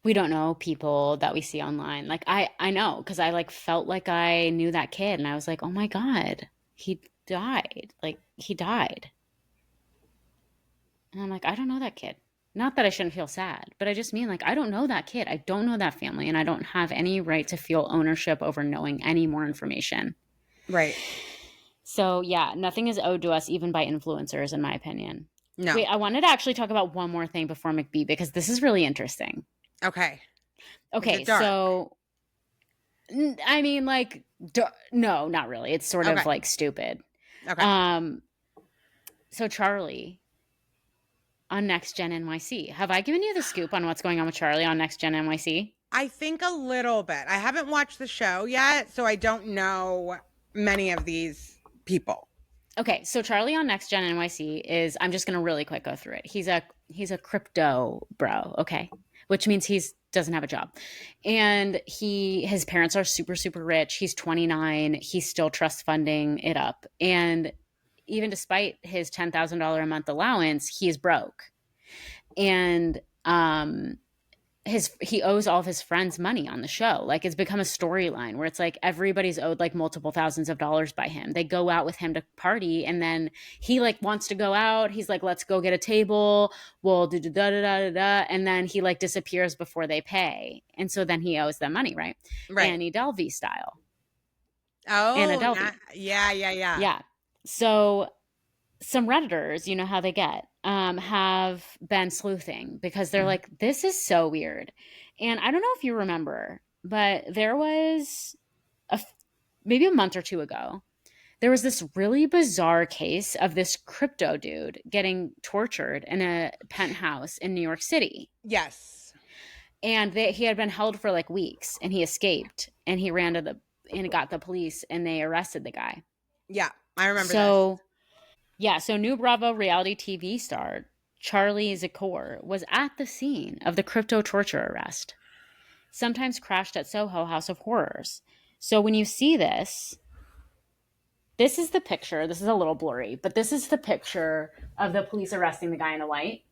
We don't know people that we see online. Like I know, because I like felt like I knew that kid and I was like, oh my God, he died. Like he died. And I'm like, I don't know that kid. Not that I shouldn't feel sad, but I just mean, like, I don't know that kid. I don't know that family, and I don't have any right to feel ownership over knowing any more information. Right. So, yeah, nothing is owed to us, even by influencers, in my opinion. No. Wait, I wanted to actually talk about one more thing before McBee, because this is really interesting. Okay. Okay, so, I mean, like, no, not really. It's sort of, like, stupid. Okay. So, Charlie on Next Gen NYC. Have I given you the scoop on what's going on with Charlie on Next Gen NYC? I think a little bit. I haven't watched the show yet, so I don't know many of these people. Okay, so Charlie on Next Gen NYC is, I'm just going to really quick go through it. He's a crypto bro, okay? Which means doesn't have a job. And his parents are super, super rich. He's 29. He's still trust funding it up. And even despite his $10,000 a month allowance, he's broke. And he owes all of his friends money on the show. Like, it's become a storyline where it's like everybody's owed like multiple thousands of dollars by him. They go out with him to party, and then he like wants to go out. He's like, let's go get a table. We'll do da da da da da. And then he like disappears before they pay. And so then he owes them money, right? Right. Annie Delvey style. Oh, Anna Delvey. yeah. Yeah. So some Redditors, you know how they get, have been sleuthing because they're like, this is so weird. And I don't know if you remember, but there was maybe a month or two ago, there was this really bizarre case of this crypto dude getting tortured in a penthouse in New York City. Yes. And he had been held for like weeks, and he escaped, and he ran to and got the police, and they arrested the guy. Yeah, I remember that. So new Bravo reality TV star Charlie Zakor was at the scene of the crypto torture arrest, sometimes crashed at Soho House of Horrors. So when you see this is the picture. This is a little blurry, but this is the picture of the police arresting the guy in the white.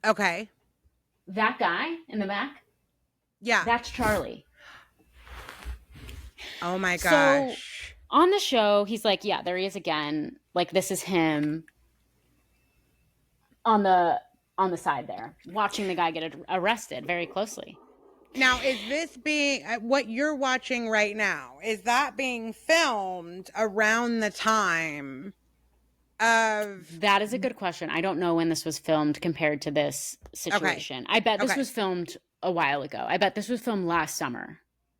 Okay. That guy in the back? Yeah. That's Charlie. Oh my gosh. So on the show, he's like, yeah, there he is again. Like, this is him on the side there, watching the guy get arrested very closely. Now, is this being what you're watching right now? Is that being filmed around the time of? That is a good question. I don't know when this was filmed compared to this situation. Okay. I bet this was filmed a while ago. I bet this was filmed last summer.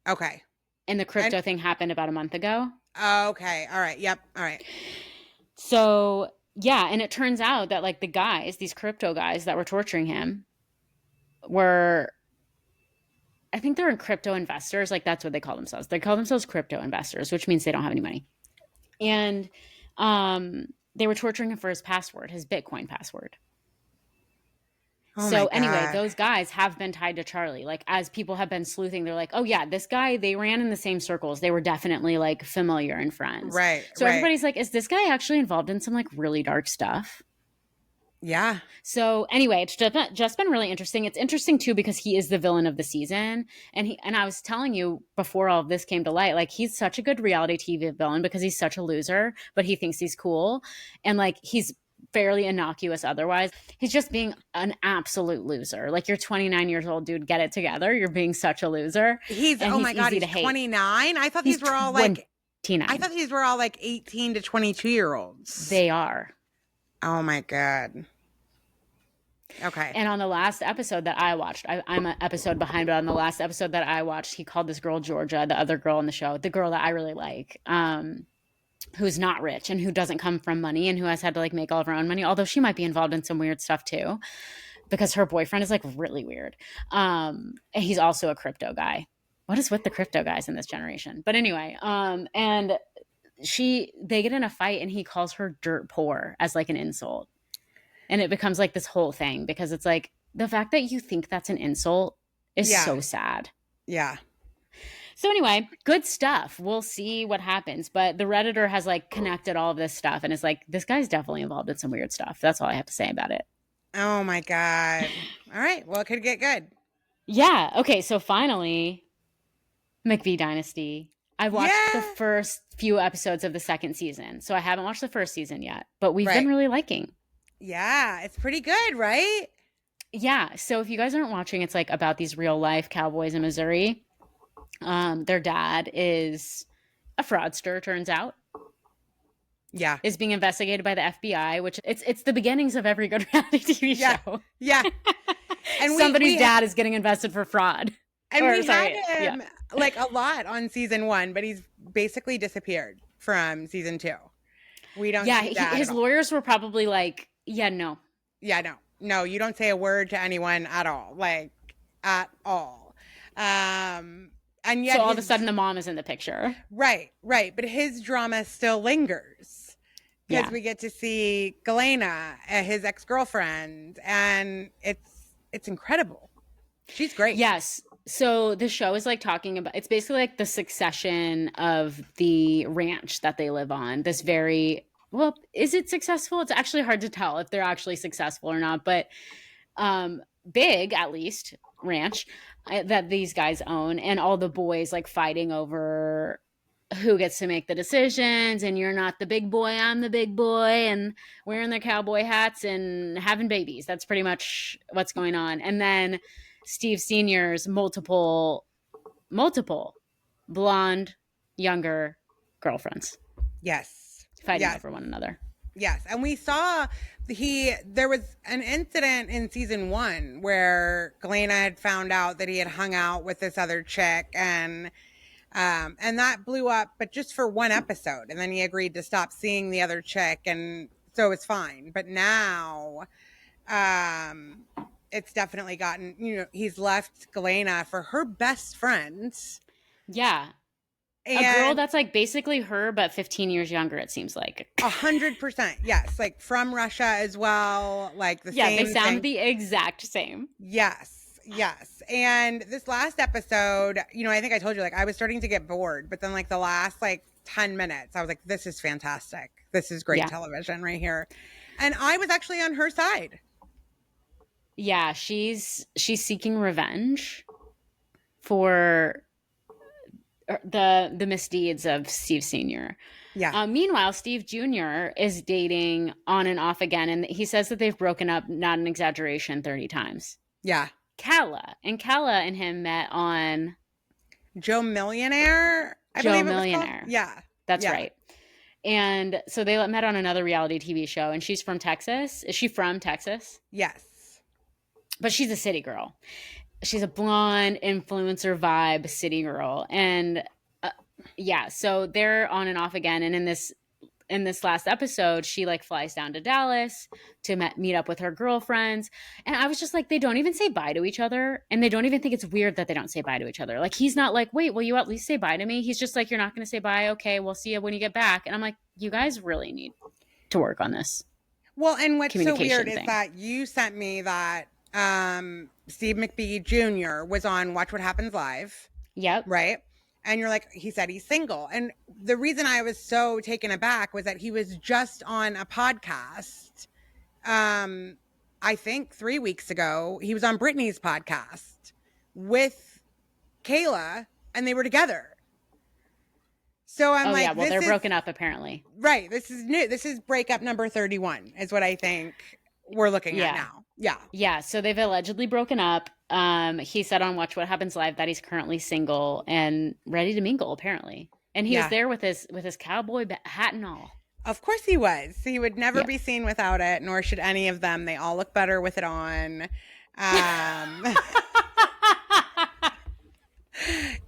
Okay. And the crypto thing happened about a month ago. Okay. All right. Yep. All right. So, yeah. And it turns out that like the guys, these crypto guys that were torturing him were, I think they're crypto investors. Like, that's what they call themselves. They call themselves crypto investors, which means they don't have any money. And they were torturing him for his password, his Bitcoin password. So anyway, those guys have been tied to Charlie. Like, as people have been sleuthing, they're like, oh yeah, this guy, they ran in the same circles. They were definitely like familiar and friends. Right. So everybody's like, is this guy actually involved in some like really dark stuff? Yeah. So anyway, it's just been really interesting. It's interesting too because he is the villain of the season, and I was telling you before all of this came to light, like, he's such a good reality TV villain because he's such a loser, but he thinks he's cool, and like he's fairly innocuous otherwise. He's just being an absolute loser. Like, you're 29 years old, dude. Get it together. You're being such a loser. He's oh my god, he's 29. I thought these were all like 29. I thought these were all like 18 to 22-year-olds. They are. Oh my god. Okay. And on the last episode that I watched, I'm an episode behind, but on the last episode that I watched, he called this girl Georgia, the other girl on the show, the girl that I really like, who's not rich and who doesn't come from money and who has had to like make all of her own money, although she might be involved in some weird stuff too, because her boyfriend is like really weird. And he's also a crypto guy. What is with the crypto guys in this generation? But anyway, and they get in a fight and he calls her dirt poor as like an insult. And it becomes like this whole thing because it's like the fact that you think that's an insult is so sad. Yeah. So anyway, good stuff. We'll see what happens. But the Redditor has like connected all of this stuff and it's like, this guy's definitely involved in some weird stuff. That's all I have to say about it. Oh my God. All right. Well, it could get good. Yeah. Okay. So finally, McBee Dynasty. I've watched the first few episodes of the second season. So I haven't watched the first season yet, but we've been really liking. Yeah, it's pretty good, right? Yeah. So if you guys aren't watching, it's like about these real life cowboys in Missouri. Their dad is a fraudster, turns out. Yeah. Is being investigated by the FBI, which it's the beginnings of every good reality TV show. Yeah. And somebody's dad is getting invested for fraud. And we had him like a lot on season 1, but he's basically disappeared from season 2. We don't see that his lawyers were probably like, no, you don't say a word to anyone at all, like at all. And yet so all of a sudden the mom is in the picture. Right. But his drama still lingers because we get to see Galena, his ex-girlfriend, and it's incredible. She's great. Yes. So the show is like talking about, it's basically like the succession of the ranch that they live on. This very, well, is it successful? It's actually hard to tell if they're actually successful or not, but big at least. ranch that these guys own, and all the boys like fighting over who gets to make the decisions, and you're not the big boy, I'm the big boy, and wearing their cowboy hats and having babies. That's pretty much what's going on. And then Steve Sr.'s multiple blonde, younger girlfriends Yes. fighting Yes. over one another. Yes. And we saw there was an incident in season 1 where Galena had found out that he had hung out with this other chick, and that blew up, but just for one episode. And then he agreed to stop seeing the other chick, and so it's fine. But now, it's definitely gotten, he's left Galena for her best friend. Yeah. And a girl that's like basically her, but 15 years younger, it seems like. 100%. Yes. Like from Russia as well. Like the same. Yeah, they sound thing. the exact same. Yes. Yes. And this last episode, I think I told you, like, I was starting to get bored, but then like the last like 10 minutes, I was like, this is fantastic. This is great television right here. And I was actually on her side. Yeah, she's seeking revenge for the misdeeds of Steve Sr. Yeah. Meanwhile, Steve Jr. is dating on and off again, and he says that they've broken up, not an exaggeration, 30 times. Yeah. Kala and him met on Joe Millionaire. Joe Millionaire. Yeah. That's right. And so they met on another reality TV show, and she's from Texas. Is she from Texas? Yes. But she's a city girl. She's a blonde influencer vibe city girl. And so they're on and off again. And in this last episode, she like flies down to Dallas to meet up with her girlfriends. And I was just like, they don't even say bye to each other. And they don't even think it's weird that they don't say bye to each other. Like, he's not like, wait, will you at least say bye to me? He's just like, you're not going to say bye. Okay, we'll see you when you get back. And I'm like, you guys really need to work on this. Well, and what's so weird thing. is that you sent me that Steve McBee Jr. was on Watch What Happens Live. Yep. Right? And you're like, he said he's single. And the reason I was so taken aback was that he was just on a podcast. I think 3 weeks ago, he was on Britney's podcast with Kayla, and they were together. So I'm like, well, they're broken up apparently. Right. This is new. This is breakup number 31 is what I think we're looking at now. Yeah. Yeah. So they've allegedly broken up. He said on Watch What Happens Live that he's currently single and ready to mingle, apparently. And he was there with his cowboy hat and all. Of course he was. He would never be seen without it, nor should any of them. They all look better with it on.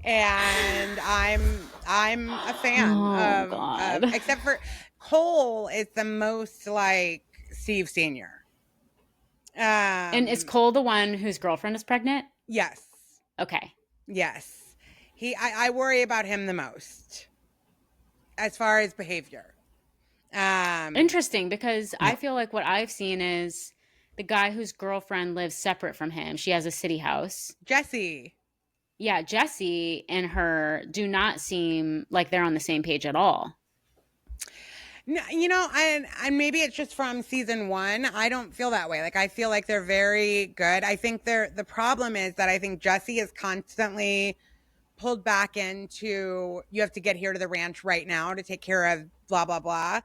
And I'm a fan of except for Cole is the most like Steve Sr. And is Cole the one whose girlfriend is pregnant? Yes. Okay. Yes. I worry about him the most as far as behavior. Interesting, because I feel like what I've seen is the guy whose girlfriend lives separate from him. She has a city house. Jesse. Yeah, Jesse and her do not seem like they're on the same page at all. No, and maybe it's just from season 1. I don't feel that way. Like, I feel like they're very good. I think the problem is that I think Jesse is constantly pulled back into, you have to get here to the ranch right now to take care of blah, blah, blah.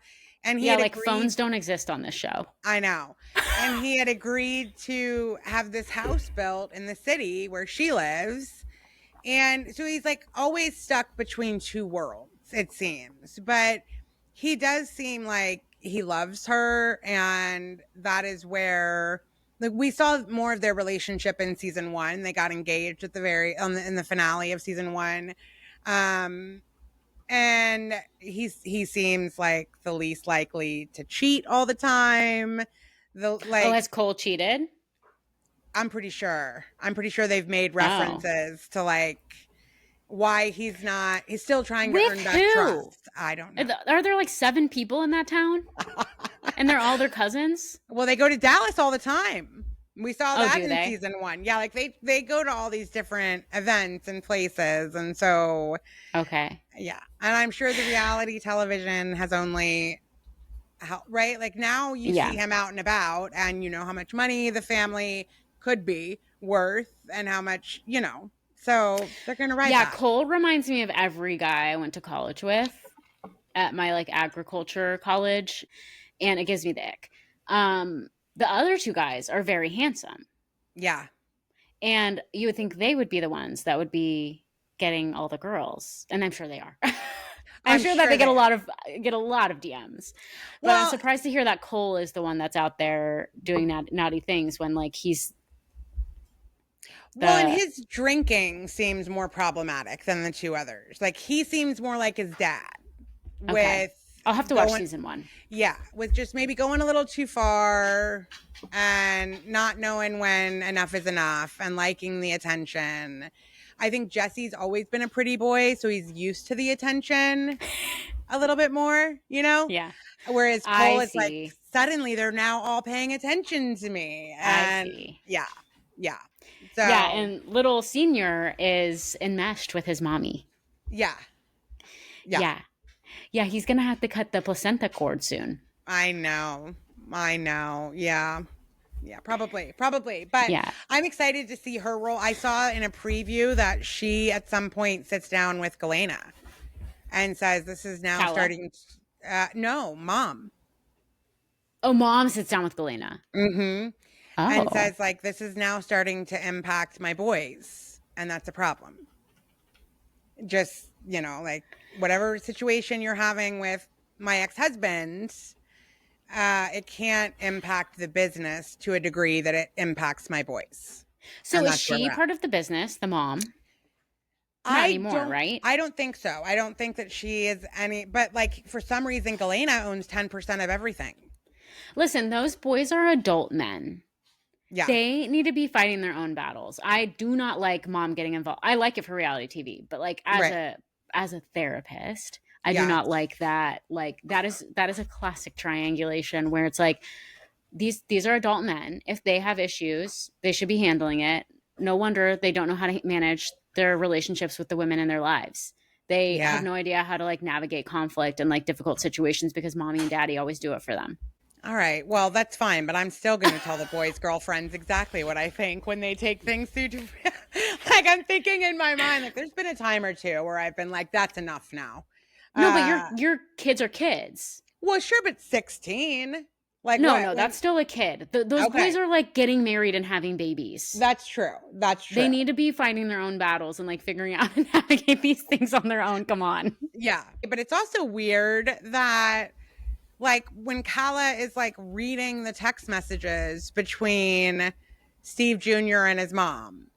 And he had like agreed, phones don't exist on this show. I know. And he had agreed to have this house built in the city where she lives. And so he's like always stuck between two worlds, it seems. But he does seem like he loves her. And that is where, like, we saw more of their relationship in season 1. They got engaged at in the finale of season 1. And he seems like the least likely to cheat all the time. Has Cole cheated? I'm pretty sure they've made references to like why he's still trying to earn that trust. I don't know. Are there like 7 people in that town? And they're all their cousins? Well, they go to Dallas all the time. We saw that in they? season 1. Yeah, like they go to all these different events and places. And so okay. Yeah. And I'm sure the reality television has only right? Like now you see him out and about and you know how much money the family could be worth and how much, so they're going to write Yeah, that. Cole reminds me of every guy I went to college with at my like agriculture college, and it gives me the ick. The other two guys are very handsome, Yeah. and you would think they would be the ones that would be getting all the girls, and I'm sure they are. I'm sure that they get a lot of DMs, but I'm surprised to hear that Cole is the one that's out there doing naughty things when like he's. And his drinking seems more problematic than the two others. Like he seems more like his dad. Okay. I'll have to watch season 1. Yeah, with just maybe going a little too far and not knowing when enough is enough and liking the attention. I think Jesse's always been a pretty boy, so he's used to the attention a little bit more, Yeah. Whereas Cole is like, suddenly they're now all paying attention to me. And I see. Yeah. So, yeah, and little senior is enmeshed with his mommy. Yeah. Yeah, he's going to have to cut the placenta cord soon. I know. Yeah, probably. But yeah. I'm excited to see her role. I saw in a preview that she at some point sits down with Galena and says, this is now starting. No, mom. Oh, mom sits down with Galena. Mm-hmm. Oh. And says, like, this is now starting to impact my boys. And that's a problem. Just, like, whatever situation you're having with my ex-husband, it can't impact the business to a degree that it impacts my boys. So is she part of the business, the mom? Not anymore, right? I don't think so. I don't think that she is but like for some reason, Galena owns 10% of everything. Listen, those boys are adult men. Yeah. They need to be fighting their own battles. I do not like mom getting involved. I like it for reality TV, but like as a therapist, I do not like that. Like that is a classic triangulation where it's like these are adult men. If they have issues, they should be handling it. No wonder they don't know how to manage their relationships with the women in their lives. They have no idea how to like navigate conflict and like difficult situations because mommy and daddy always do it for them. All right. Well, that's fine, but I'm still going to tell the boys' girlfriends exactly what I think when they take things through. Like I'm thinking in my mind, like there's been a time or two where I've been like, that's enough now. No, but your kids are kids. Well, sure, but 16. Like no, that's still a kid. Those boys are like getting married and having babies. That's true. They need to be fighting their own battles and like figuring out how to navigate these things on their own. Come on. Yeah, but it's also weird that like when Kala is like reading the text messages between Steve Jr. and his mom.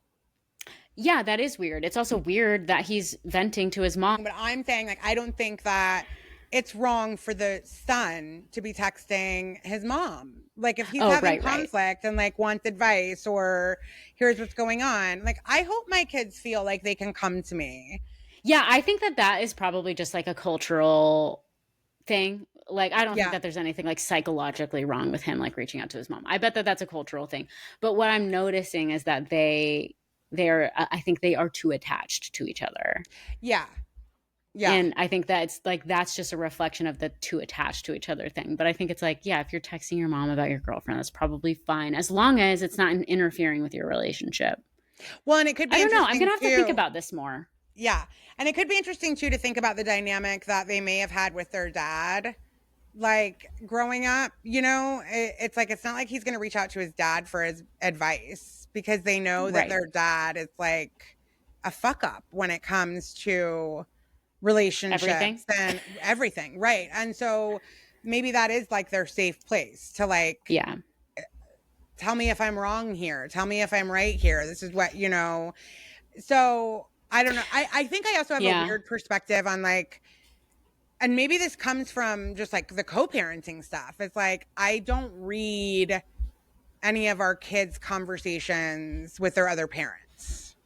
Yeah, that is weird. It's also weird that he's venting to his mom. But I'm saying like I don't think that it's wrong for the son to be texting his mom. Like if he's having conflict and like wants advice or here's what's going on. Like I hope my kids feel like they can come to me. Yeah, I think that is probably just like a cultural thing. Like I don't think that there's anything like psychologically wrong with him like reaching out to his mom. I bet that that's a cultural thing. But what I'm noticing is that I think they are too attached to each other. Yeah. And I think that's like that's just a reflection of the too attached to each other thing. But I think it's like, yeah, if you're texting your mom about your girlfriend, that's probably fine as long as it's not interfering with your relationship. Well, and it could be I don't know. I'm gonna have to think about this more. Yeah. And it could be interesting too to think about the dynamic that they may have had with their dad. Like growing up, it's like it's not like he's going to reach out to his dad for his advice because they know that their dad is like a fuck up when it comes to relationships and everything. Right. And so maybe that is like their safe place to like, tell me if I'm wrong here. Tell me if I'm right here. This is what, so I don't know. I think I also have a weird perspective on like, and maybe this comes from just like the co-parenting stuff. It's like, I don't read any of our kids' conversations with their other parents.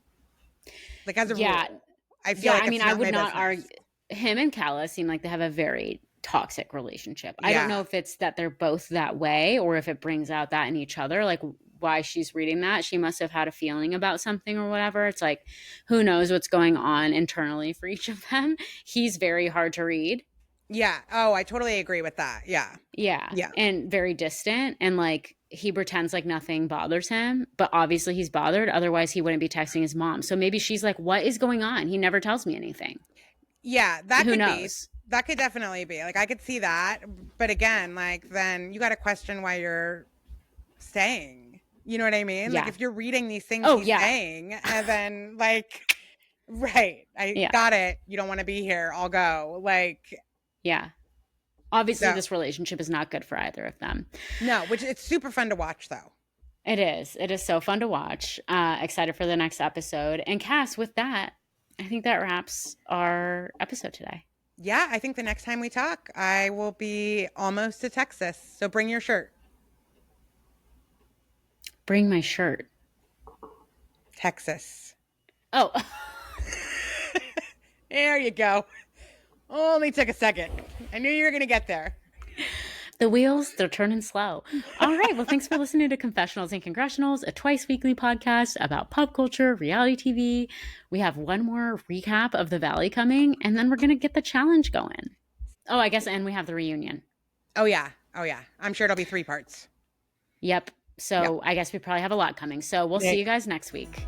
Like as a rule, I feel like I would not argue. Him and Kala seem like they have a very toxic relationship. I don't know if it's that they're both that way or if it brings out that in each other. Like why she's reading that. She must have had a feeling about something or whatever. It's like, who knows what's going on internally for each of them. He's very hard to read. Yeah. Oh, I totally agree with that. Yeah. Yeah. Yeah. And very distant. And like he pretends like nothing bothers him, but obviously he's bothered. Otherwise, he wouldn't be texting his mom. So maybe she's like, what is going on? He never tells me anything. Yeah. That Who could knows? be. That could definitely be. Like, I could see that. But again, like, then you got to question why you're staying. You know what I mean? Yeah. Like, if you're reading these things Oh, he's yeah. saying, and then, like, right. I Yeah. got it. You don't want to be here. I'll go. Like, Yeah. Obviously, So- this relationship is not good for either of them. no, which it's super fun to watch, though. It is. It is so fun to watch. Excited for the next episode. And Cass, with that, I think that wraps our episode today. Yeah, I think the next time we talk, I will be almost to Texas. So bring your shirt. Bring my shirt. Texas. Oh, There you go. Only took a second. I knew you were going to get there. the wheels, they're turning slow. All right. Well, thanks for listening to Confessionals and Congressionals, a twice weekly podcast about pop culture, reality TV. We have one more recap of the Valley coming, and then we're going to get the challenge going. Oh, I guess, and we have the reunion. Oh, yeah. Oh, yeah. I'm sure it'll be 3 parts. Yep. So I guess we probably have a lot coming. So we'll Yeah. see you guys next week.